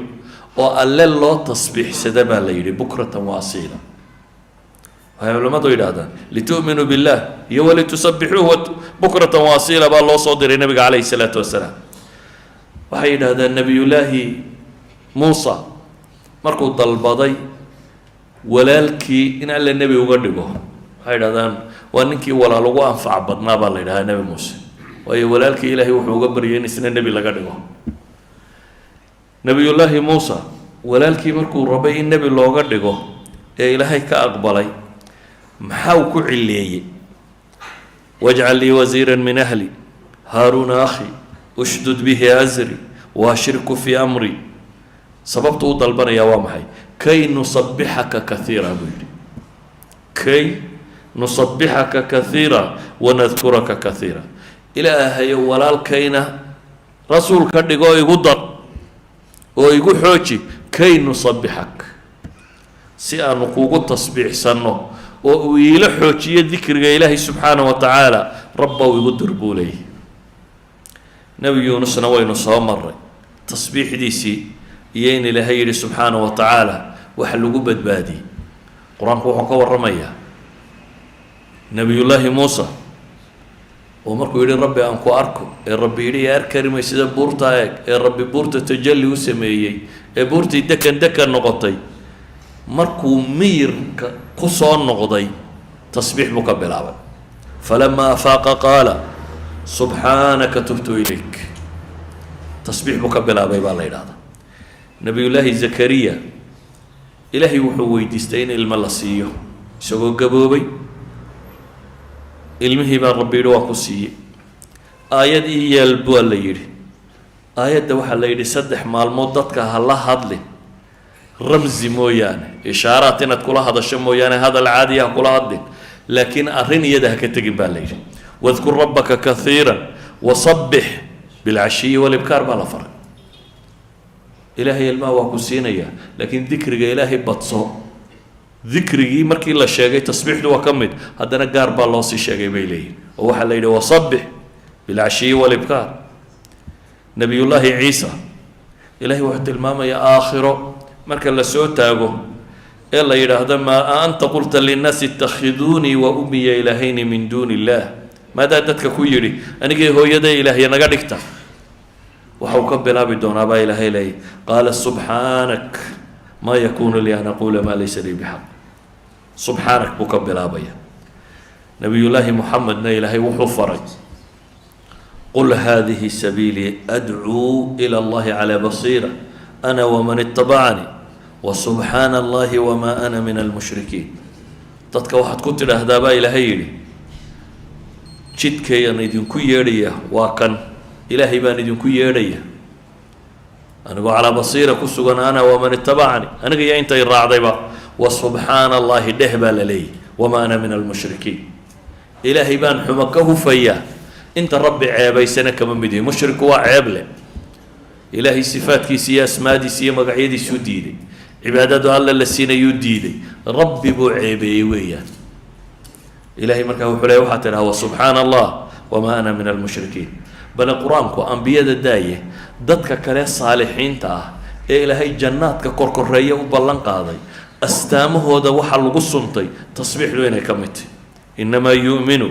oo alle loo tasbiixsada baa la yidhi bukratan waasiila waxay culamadu yidhaahdaan litu'minuu billah iyo walitusabixuuhu bukratan waasiila baa loo soo diray nabiga calayhi salaatu wasalaam waxay yidhaahdaan nebiyullaahi muusa markuu dalbaday walaalkii in alle nebi uga dhigo waxay yidhahdaan waa ninkii walaal ugu anfac badnaa baa la yidhahdaa nebi muuse waayo walaalkii ilaahay wuxuu uga baryay in isna nebi laga dhigo nebiyullaahi muusa walaalkii markuu rabay in nebi looga dhigo ee ilaahay ka aqbalay maxaa uu ku cileeyey wajcal lii wasiira min ahli haaruuna akhi ushdud bihi asri waashirku fii amri sababtu u dalbanayaa waa maxay kay nusabixaka kaiira buu yidhi kay nusabixaka kaiira wanadkuraka kaiira ilaahayo walaalkayna rasuul ka dhigoo igu dar oo igu xooji kay nusabixak si aanu kuugu tasbiixsanno oo uu iila xoojiyo dikriga ilaahay subxaana wa tacaala rabbow igu dir buu leeyahy nebi yuunusna waynu soo maray tasbiixdiisii iyo in ilaahay yidhi subxaana wa tacaala waxa lagu badbaadiyey qur-aanku wuxuu ka warramayaa nebiyullaahi muusa oo markuu yidhi rabbi aan ku arko ee rabbi yidhi yaa arkarimay sida buurtaa eeg ee rabbi buurta tajalli u sameeyey ee buurtii dekan noqotay markuu miyirka ku soo noqday tasbiix buu ka bilaabay falamaa afaaqa qaala subxaanaka tubtu ilayk tasbiix buu ka bilaabay baa la yidhahdaa nebiyullaahi zakariya ilaahay wuxuu weydiistay in ilmo la siiyo isagoo gaboobay ilmihii baa rabbi yidhi waa ku siiyey aayad ii yeel baa la yidhi aayadda waxaa la yidhi 3 maalmood dadka ha la hadli ramzi mooyaane ishaaraat inaad kula hadasho mooyaane hadal caadi ah kula hadlin laakiin arrin iyada ha ka tegin baa la yidhi wadkur rabbaka kaiira wasabbix bilcashiyi walibkaar baa la faray ilaahay ilmaha waa ku siinayaa laakiin dikriga ilaahay badso dikrigii markii la sheegay tasbiixdu waa ka mid haddana gaar baa loo sii sheegay bay leeyihin oo waxaa la yidhi wasabbix bilcashiyi walibkaar nebiyullaahi ciisa ilaahay wuxuu tilmaamayaa aakhiro marka la soo taago ee la yidhaahdo maa anta qulta linnaasi itakhiduunii wa ummiya ilaahayni min duuni illaah maadaa dadka ku yidhi anigii hooyaday ilaahya naga dhigta waxau ka bilaabi doonaa baa ilaahay leeyay qaala subxaanak maa yakuunu lii an aquula maa laysa lii bixaq subxaanak buu ka bilaabaya nebiyullaahi muxamedna ilaahay wuxuu faray qul haadihi sabiilii adcuu ila allahi calaa basiira ana waman itabacanii wasubxaana allahi wamaa ana min almushrikiin dadka waxaad ku tidhaahdaa baa ilaahay yidhi jidkayaan idinku yeedhaya waa kan ilaahay baan idinku yeedhaya anigoo calaa basiira ku sugan ana waman itabacanii aniga iyo intay raacdayba wasubxaana allahi dheh baa la leeyahy wamaa ana min almushrikiin ilaahay baan xumo ka hufayaa inta rabbi ceebaysana kama mid yahi mushriku waa ceeb leh ilaahay sifaadkiisa iyo asmaadiisa iyo magacyadiisuu diiday cibaadadu alla la siinayuu diiday rabbi buu ceebeeyey weeyaan ilaahay markaa wuxuu leeya waxaa tidhaha wasubxaana allah wamaa ana min almushrikiin bale qur-aanku ambiyada daaye dadka kale saalixiinta ah ee ilaahay jannaadka korkoreeya u ballan qaaday astaamahooda waxaa lagu suntay tasbiixdu inay ka mid tahy inamaa yu'minu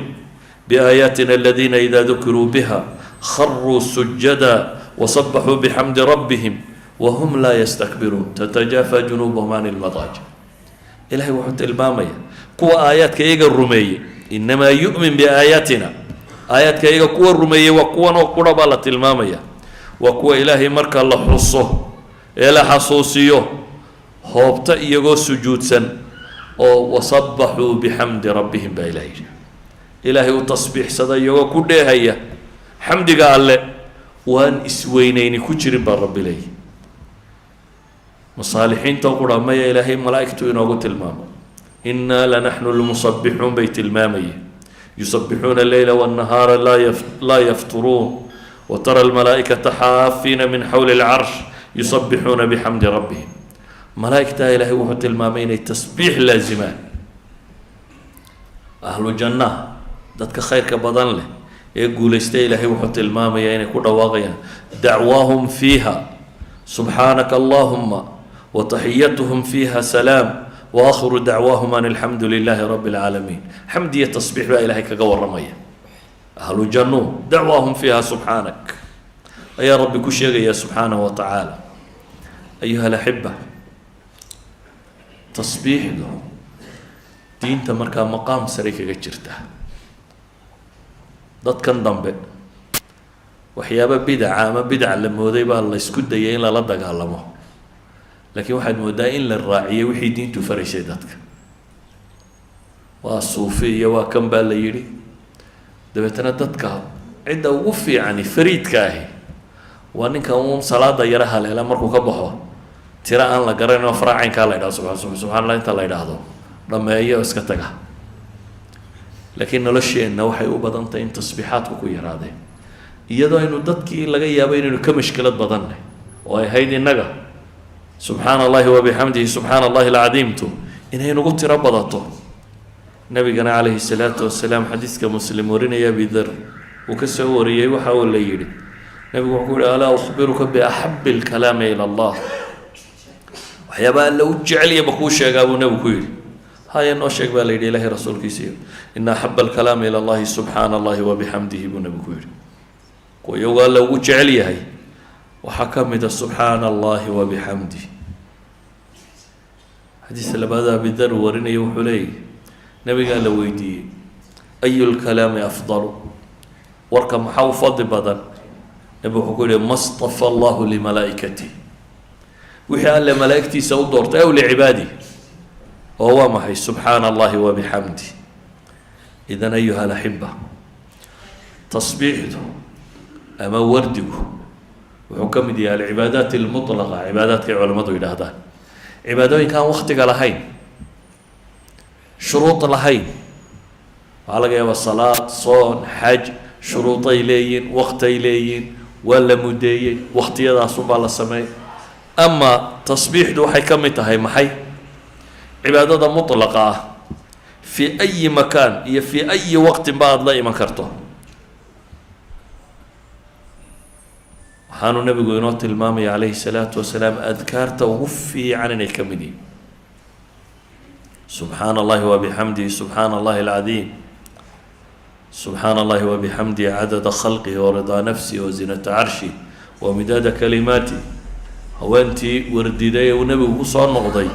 biaayaatina aladiina idaa dukiruu biha kharuu sujada وصبحوا بحمد ربهم وهم لا يستكبرون تتجافى جنوبهم عن المضاجع إلهي وحط المامية قوة آيات كيغا الرمية إنما يؤمن بآياتنا آيات كيغا قوة الرمية وقوة نقرب على المامية وقوة إلهي مركا الله حصه إلى حصوصيه هوبتا إيغو سجود سن وصبحوا بحمد ربهم بإلهي إلهي وتصبيح صدا يغو كده هيا حمد قال له waan isweynayni ku jirin baa rabbi leeyahy masaalixiinta qura maya ilaahay malaa'igtu inoogu tilmaamo innaa lanaxnu lmusabbixuun bay tilmaamayeen yusabbixuuna alleyla waannahaara laa yafturuun watara almalaa'ikata xaafiina min xawli alcarsh yusabbixuuna bixamdi rabbihim malaa'igtaa ilaahay wuxuu tilmaamay inay tasbiix laazimaan ahlu jannaha dadka khayrka badan leh ee guulaystay ilaahay wuxuu tilmaamayaa inay ku dhawaaqayaan dacwaahum fiiha subxaanaka allahuma wataxiyatuhum fiiha salaam waakhiru dacwaahum an alxamdu lilaahi rabbi alcaalamiin xamd iyo tasbiix baa ilaahay kaga warramaya ahlu jannu dacwaahum fiiha subxaanak ayaa rabbi ku sheegaya subxaanahu wa tacaala ayuha alaxiba tasbiixdu diinta markaa maqaam sare kaga jirta dadkan dambe waxyaaba bidaca ama bidac la mooday baa la isku dayay in lala dagaalamo laakiin waxaad moodaa in la raaciyo wixii diintu faraysay dadka waa suufi iyo waa kan baa la yidhi dabeetana dadka cidda ugu fiicani fariidka ahi waa ninka uun salaada yara haleela markuu ka baxo tira aan la garanin oo faraacaynkaa la yidhahdo subxaan allah inta la yidhaahdo dhameeyo oo iska taga laakiin nolosheenna waxay u badan tahay in tasbiixaadku ku yaraadeen iyadoo aynu dadkii laga yaabo inaynu ka mashkilad badannahy oo ay ahayd innaga subxaana allahi wabixamdihi subxaana allahi alcadiimtu inay nagu tiro badato nabigana calayhi salaatu wasalaam xadiiska muslim warinaya abidar uu ka soo wariyey waxa uu la yidhi nabigu wuxuu ku yihi alaa ukhbiruka biaxabi alkalaami ila allah waxyaaba alla u jeceliya ma kuu sheegaa buu nabigu ku yidhi haya noo sheeg baa la yidhi ilaahay rasuulkiisiiyo ina axaba alkalaami ila allahi subxaana allahi wabixamdihi buu nabigu ku yidhi kuwa iyagoo alla ugu jecel yahay waxaa ka mid a subxaana allahi wabixamdih xadiis labaada abidar uu warinaya wuxuu leeyahy nabigaa la weydiiyey ayu lkalaami afdalu warka maxaa u fadli badan nabigu wuxuu ku yihi ma stafa allahu limalaa'ikatih wixii alle malaa'igtiisa u doortay aw licibaadih oo waa maxay subxaana allahi wabixamdih idan ayuha alaxiba tasbiixdu ama wardigu wuxuu ka mid yahay alcibaadaat almutlaqa cibaadaadkay culammadu yidhaahdaan cibaadooyinka aan waktiga lahayn shuruud lahayn waxaa laga yaabaa salaad soon xaj shuruuday leeyihin waktay leeyihin waa la mudeeyey waktiyadaasunbaa la sameeyey ama tasbiixdu waxay ka mid tahay maxay cibaadada mutlaqa ah fii ayi makaan iyo fii ayi waqtin ba aada la iman karto waxaanu nabigu inoo tilmaamaya calayhi salaatu wasalaam adkaarta ugu fiican inay ka mid yihin subxaana allahi wabixamdihi subxaana allahi alcadiim subxaana allahi wabixamdihi cadada khalqihi waridaa nafsihi wazinata carshi wamidaada kalimaati haweentii wardiday ee uu nebigu kusoo noqday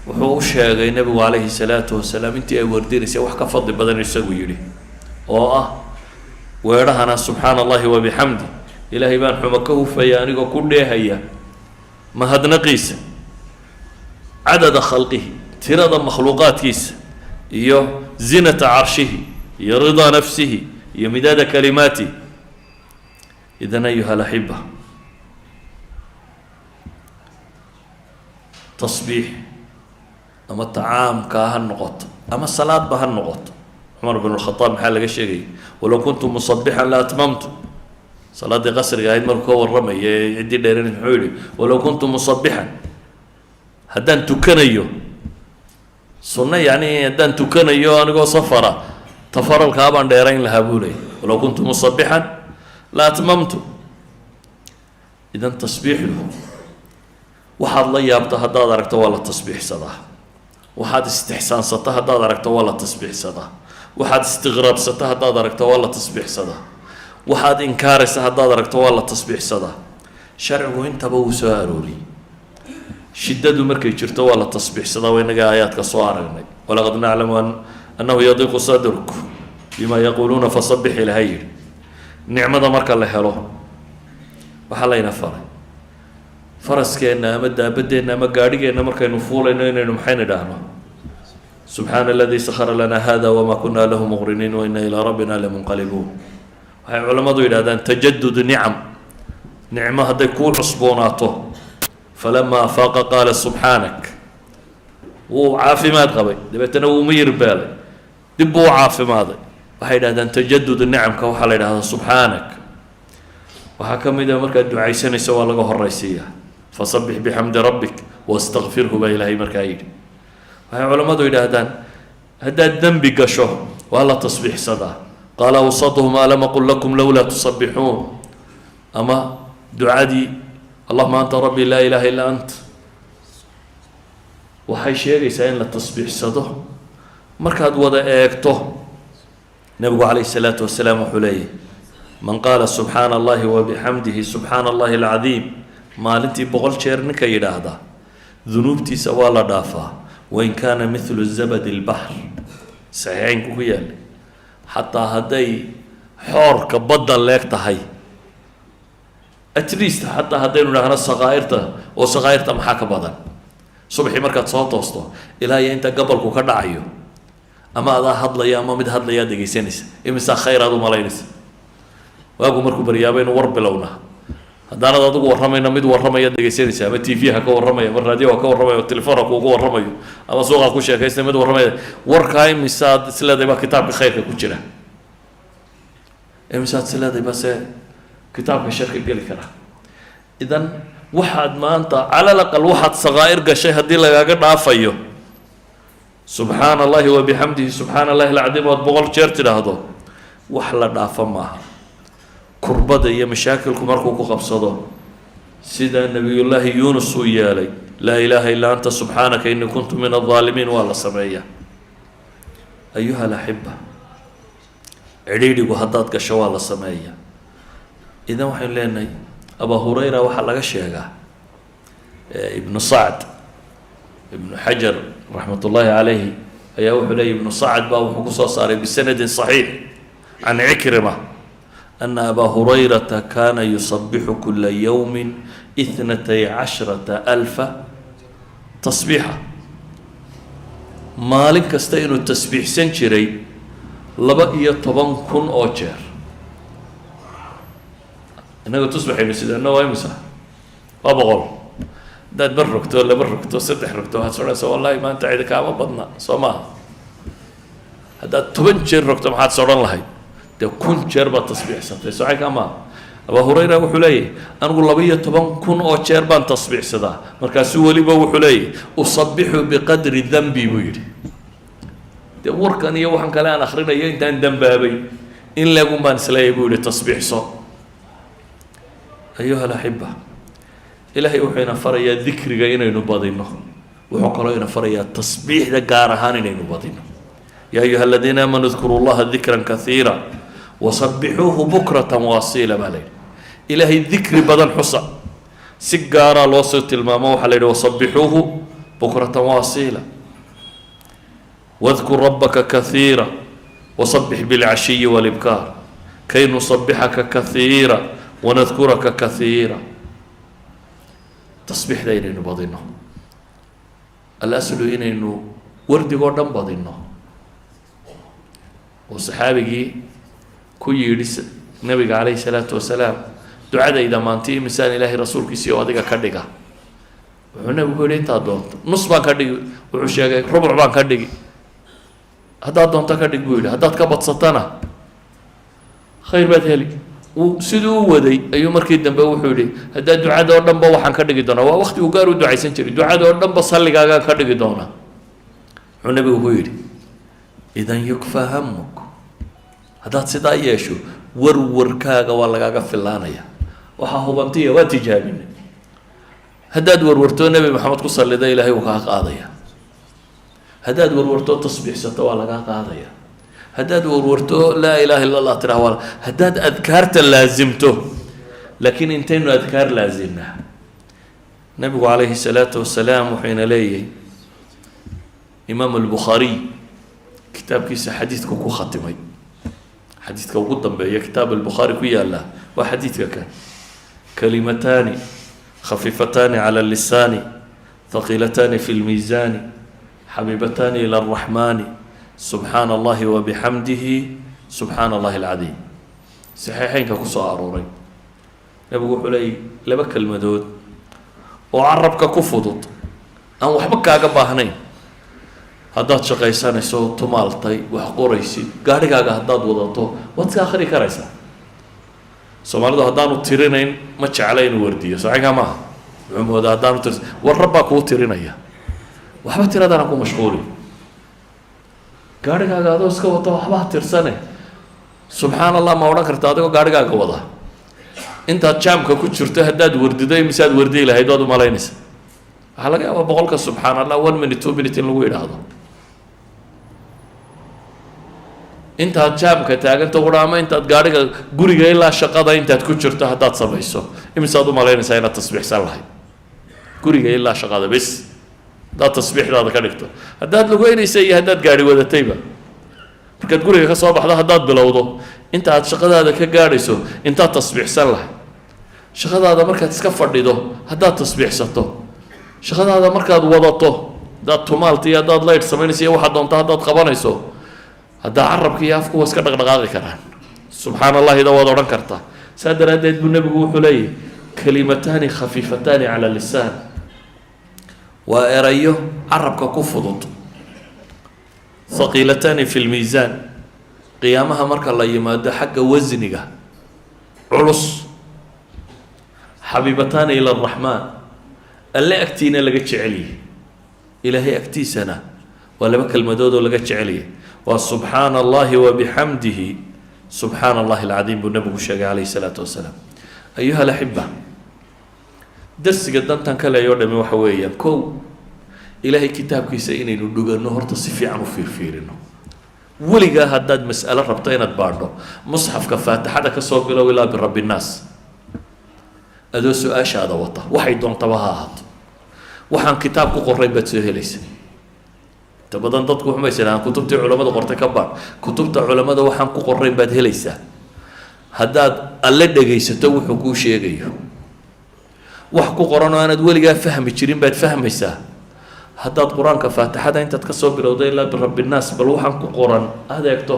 wuxuu u sheegay nebigu calayhi salaatu wasalaam intii ay wardinaysay wax ka fadli badan isagu yidhi oo ah weedhahana subxaana allahi wabixamdi ilaahay baan xumo ka hufaya anigoo ku dheehaya mahadnaqiisa cadada khalqihi tirada makhluuqaadkiisa iyo zinata carshihi iyo ridaa nafsihi iyo midaada kalimaati idan ayuha alaxiba tasbiix ama tacaamkaa ha noqoto ama salaadba ha noqoto cumar bn lkhadaab maxaa laga sheegaya walow kuntu musabixan la atmamtu salaadii qasriga ahayd markuu ka warramaya ee ciddii dheeran muxuu yihi walow kuntu musabixan haddaan tukanayo sunno yacni haddaan tukanayo anigoo safara tafaralkaa baan dheerayn lahaa buu leeyay walow kuntu musabixan la atmamtu idan tasbiixdu waxaad la yaabto haddaad aragto waa la tasbiixsadaa waxaad istixsaansato haddaad aragto waa la tasbiixsadaa waxaad istiqraabsato haddaad aragto waa la tasbiixsadaa waxaad inkaaraysa haddaad aragto waa la tasbiixsadaa sharcigu intaba wuu soo arooriyey shiddadu markay jirto waa la tasbiixsadaa waa inaga aayaadka soo aragnay walaqad naclamu annahu yadiiqu sadruk bima yaquuluuna fasabix ilaha yidhi nicmada marka la helo waxaa layna faray faraskeenna ama daabadeenna ama gaadhigeenna markaynu fuulayno inaynu maxayna idhaahno subxaana aladii sakhara lanaa hada wamaa kunaa lahu muqriniin wa ina ilaa rabbina lamunqalibuun waxay culammadu yidhahdaan tajadud nicam nicmo hadday kuu cusboonaato falamaa afaaqa qaala subxaanak wuu caafimaad qabay dabeetana wuu miyir beelay dib buu u caafimaaday waxay yidhahdaan tajadud nicamka waxaa la yidhahdaa subxaanak waxaa ka mid a markaad ducaysanayso waa laga horaysiiyaa fasabix bixamdi rabbik wastakfirhu baa ilaahay markaa yidhi waxay culammadu yidhaahdaan haddaad dembi gasho waa la tasbiixsadaa qaala awsatuhum alam aqul lakum lowlaa tusabixuun ama ducadii allahuma anta rabbi laa ilaaha illaa ant waxay sheegaysaa in la tasbiixsado markaad wada eegto nabigu calayhi salaatu wasalaam wuxuu leeyahy man qaala subxaana allahi wabixamdihi subxaana allahi alcadiim maalintii 100 jeer ninka yidhaahda dunuubtiisa waa la dhaafaa wain kaana mithlu zabadi lbaxr saxiixeynku ku yaallay xataa hadday xoorka badda leeg tahay at least حتى هدينو نحن الصغائرته وصغائرته محاك بدن صبحي مركز صوت وسطه إلهي أنت قبلك وكرنا عيو أما هذا هضل يا أما مد هضل يا دقي سنس إمسا خير هذا ملاينس وأقول مركو بريابين ورب لونه هذا أنا ضد ورمي نمد ورمي يد دقي سنس أما تي فيها كورمي والراديو كورمي والتليفون كورمي أما سوق أكو شيء كيس نمد ورمي وركاي مساد سلا ده كتاب خير كوتشرا مساد سلا ده بس كتاب الشركة قال كره إذن واحد ما أنت على الأقل واحد صغائر قشة هدي لك عافيه سبحان الله وبحمده سبحان الله العظيم وتبغل شرط هذا وحلا ضعف معها كربة هي مشاكلكم مركوكو خبصده سيدنا نبي الله يونس ويالي لا إله إلا أنت سبحانك إني كنت من الظالمين والله سمعية أيها الأحبة عديدي وهدات قشة والله سمعية إذا وحين لنا أبا هريرة وحلق الشيخ ابن سعد ابن حجر رحمة الله عليه أيها حلي ابن سعد باب حقوصة صار بسند صحيح عن عكرمة أن أبا هريرة كان يصبح كل يوم 12,000 تصبيحة مالك استينوا التسبيح سنشري لبقية 10 كن أوجر إنه تصبح يمسد إنه يمسح أبغل ده بركتو ولا بركتو سدح ركتو هاتسونا سو والله ما أنت عيدك ما بدنا سوما هذا تبنشر ركتو ما هاتسونا لهاي ده كن شربة تصبيح سنتي سو عيك أما أبا هريرة وحلي أنا أقول لبيه تبان كن أو شربان تصبيح سدا مركز ولي وحلي أصبح بقدر ذنبي ويري ده وركن يوحن كلام آخرين ينتهي ذنب أبي إن لقوا من سلاي بيقول تصبيح صو أيها الأحبة إلهي وحينا فريا ذكر جاينا ينبضينه وحقنا فريا تصبيح دجارهان ينبضينه يا أيها الذين آمنوا اذكروا الله ذكرا كثيرا وسبحوه بكرة واصيلا بالليل إلهي الذكر بدن حصى سجارة الوسط المامو حليل وسبحوه بكرة واصيلا واذكر ربك كثيرا وسبح بالعشي والإبكار كي نسبحك كثيرا ونذكرك كثيرا تصبيح دين إنه بضينه الأسل إنه ورد قدام بضينه وصحابي كي يرس النبي عليه الصلاة والسلام دعاء إذا ما أنتي مثال إلهي رسولك سيو هذا كردقة وهنا بقول أنت أدون نص بان كردقة وعشاء ربع بان كردقة هذا أدون تكردقة بقول هذا تكبت سطنا خير بدهلي وسدوا ودي أيوم مركز دم بوحولي هذا دعاء دور دم بوحن كردقة دونا ووقت وقارو دعاء سنتري دعاء دور دم بصلي قاعد كردقة دونا النبي بقول إذا يكفى همك هذا صدا يشو ور كاغا ولا كاغا فلانيا وها هو بنتي وتجابين هذا ورورتو النبي محمد صلى الله عليه وسلم قاضيا هذا ورورتو تصبيح ستو ولا قاضيا هذا ورورتو لا اله الا الله ترى ولا هذا اذكارت لازمته لكن انتين اذكار لازمنا النبي عليه الصلاه والسلام وحين لي امام البخاري كتاب كيس حديثك كو ختمي حديثك قدام بيا كتاب البخاري كويا الله وحديثك كان كلمتان خفيفتان على اللسان ثقيلتان في الميزان حبيبتان إلى الرحمن سبحان الله وبحمده سبحان الله العظيم صحيحين كقصة أروري يقول لي لبك المدود وعربك كفضت أو وحبك أجبهني haddaad shaqaysanayso tumaaltay wax qoraysid gaadhigaaga haddaad wadato waad ka akhri karaysaa soomaalidu haddaanu tirinayn ma jecla inuu wardiyo saxiixa maaha wuxuu moodaa haddaanu tirin war rabbaa kuu tirinaya waxba tiradana ku mashquuli gaadhigaaga adoo iska wato waxbaa tirsane subxaan allah ma odhan karta adigoo gaadhigaaga wada intaad jaamka ku jirto haddaad wardiday misaad wardiyi lahayd waad u malaynaysa waxaa laga yaabaa boqolka subxaan allah 1 minute 2 minute in lagu yidhaahdo intaad jaamka taaganta quraama intaad gaadhiga guriga ilaa shaqada intaad ku jirto haddaad samayso imisaad u malaynaysaa inaad tasbiixsan lahayd guriga ilaa shaqada bes haddaad tasbiixdaada ka dhigto haddaad lugeynaysa iyo haddaad gaadhi wadatayba markaad guriga ka soo baxdo haddaad bilowdo intaad shaqadaada ka gaadhayso intaad tasbiixsan lahayd shaqadaada markaad iska fadhido haddaad tasbiixsato shaqadaada markaad wadato haddaad tumaalta iyo haddaad laydh samaynayso iyo waxaad doonta haddaad qabanayso haddaa carabka iyo afku waa iska dhaqdhaqaaqi karaan subxaana allahida waad odhan kartaa saa daraaddeed buu nebigu wuxuu leeyahy kalimataani khafiifataani cala lisaan waa erayo carabka ku fudud haqiilataani fi lmiisaan qiyaamaha marka la yimaado xagga wasniga culus xabiibataani ila araxmaan alle agtiina laga jecelyahy ilaahay agtiisana waa laba kelmadood oo laga jecelyahy waa subxaana allahi wabixamdihi subxaana allahi alcadiim buu nabigu sheegay calayhi salaatu wasalaam ayuha alaxiba darsiga dantan ka leeyoo dhami waxa weeyaan kow ilaahay kitaabkiisa inaynu dhuganno horta si fiican u fiirfiirino weligaa haddaad mas'alo rabto inaad baadho musxafka faatixada ka soo bilow ilaa birabbi nnaas adoo su-aashaada wata waxay doontaba ha ahaato waxaan kitaab ku qorayn baad soo helaysa inta badan dadku waxmay yidhahaan kutubtii culammada qortay ka baadh kutubta culammada waxaan ku qorayn baad helaysaa haddaad alle dhegaysato wuxuu kuu sheegayo wax ku qoran oo aanaad weligaa fahmi jirin baad fahmaysaa haddaad qur-aanka faatixada intaad ka soo bilowda ilaa birabbi nnaas bal waxaan ku qoran aada eegto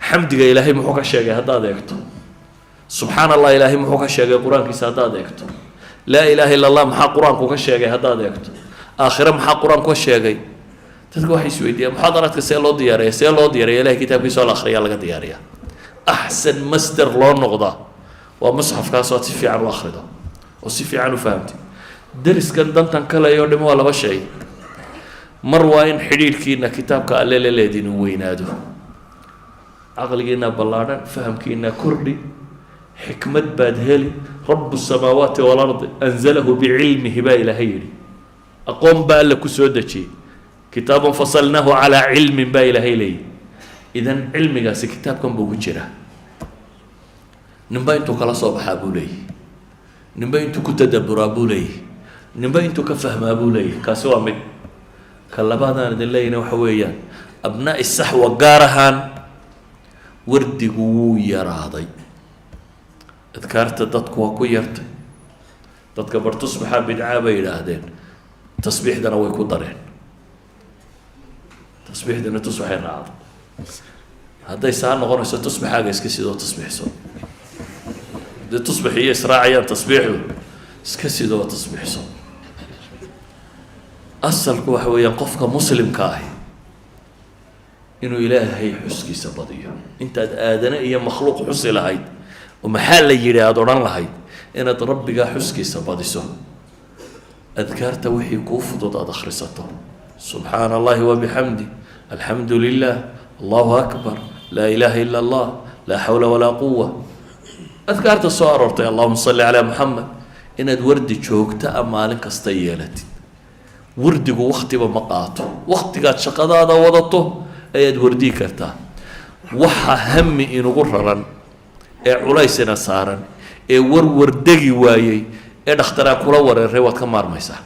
xamdiga ilaahay muxuu ka sheegay haddaad eegto subxaana allah ilaahay muxuu ka sheegay qur-aankiisa haddaad eegto laa ilaaha illa allah maxaa qur-aanku ka sheegay haddaad eegto aakhire maxaa qur-aanku ka sheegay dadka waxay isweydiiyaan muxaadaraadka see loo diyaariya ilahay kitaabkiisa oo la akhriyaa laga diyaariyaa axsan master loo noqdaa waa musxafkaas oo aad si fiican u akhrido oo si fiican u fahamtid dariskan dantan kale oo dhimo waa laba shay mar waa in xidhiidhkiina kitaabka alle la leedin uu weynaado caqligiina ballaadhan fahamkiina kordhi xikmad baad heli rabu samaawaati waalardi anzalahu bicilmihi baa ilaahay yidhi aqoon baa alla ku soo dejiyey kitaabun fasalnaahu calaa cilmin baa ilaahay leeyihi idan cilmigaasi kitaabkan buu ku jiraa ninba intuu kala soo baxaa buu leeyahy ninba intuu ku tadaburaa buu leeyahy ninba intuu ka fahmaa buu leeyahy kaasi waa mid ka labaadaan idin leeyina waxa weeyaan abnaa'i saxwa gaar ahaan wardigu wuu yaraaday adkaarta dadku waa ku yartay dadka bar tusbaxaa bidcaa bay yidhaahdeen tasbiixdana way ku dareen tasbiixdana tusbaxay raacday hadday saa noqonayso tusbaxaaga iska sidoo tasbiixso haddii tusbax iyo israacayaan tasbiixdu iska sidoo tasbiixso asalku waxa weeyaan qofka muslimka ahi inuu ilaahay xuskiisa badiyo intaad aadane iyo makhluuq xusi lahayd oo maxaa la yidhi aada odhan lahayd inaad rabbigaa xuskiisa badiso adkaarta wixii kuu fudud aada akhrisato subxaana allahi wabixamdi alxamdu lilah allahu akbar laa ilaaha ila allah laa xawla walaa quwa adkaarta soo aroortay allahuma salli calaa muxamed inaad wardi joogta a maalin kasta yeelatid wardigu waktiba ma qaato waktigaad shaqadaada wadato ayaad wardii kartaa waxa hami inugu raran ee culaysina saaran ee warwardegi waayey ee dhakhtaraa kula wareeray waad ka maarmaysaa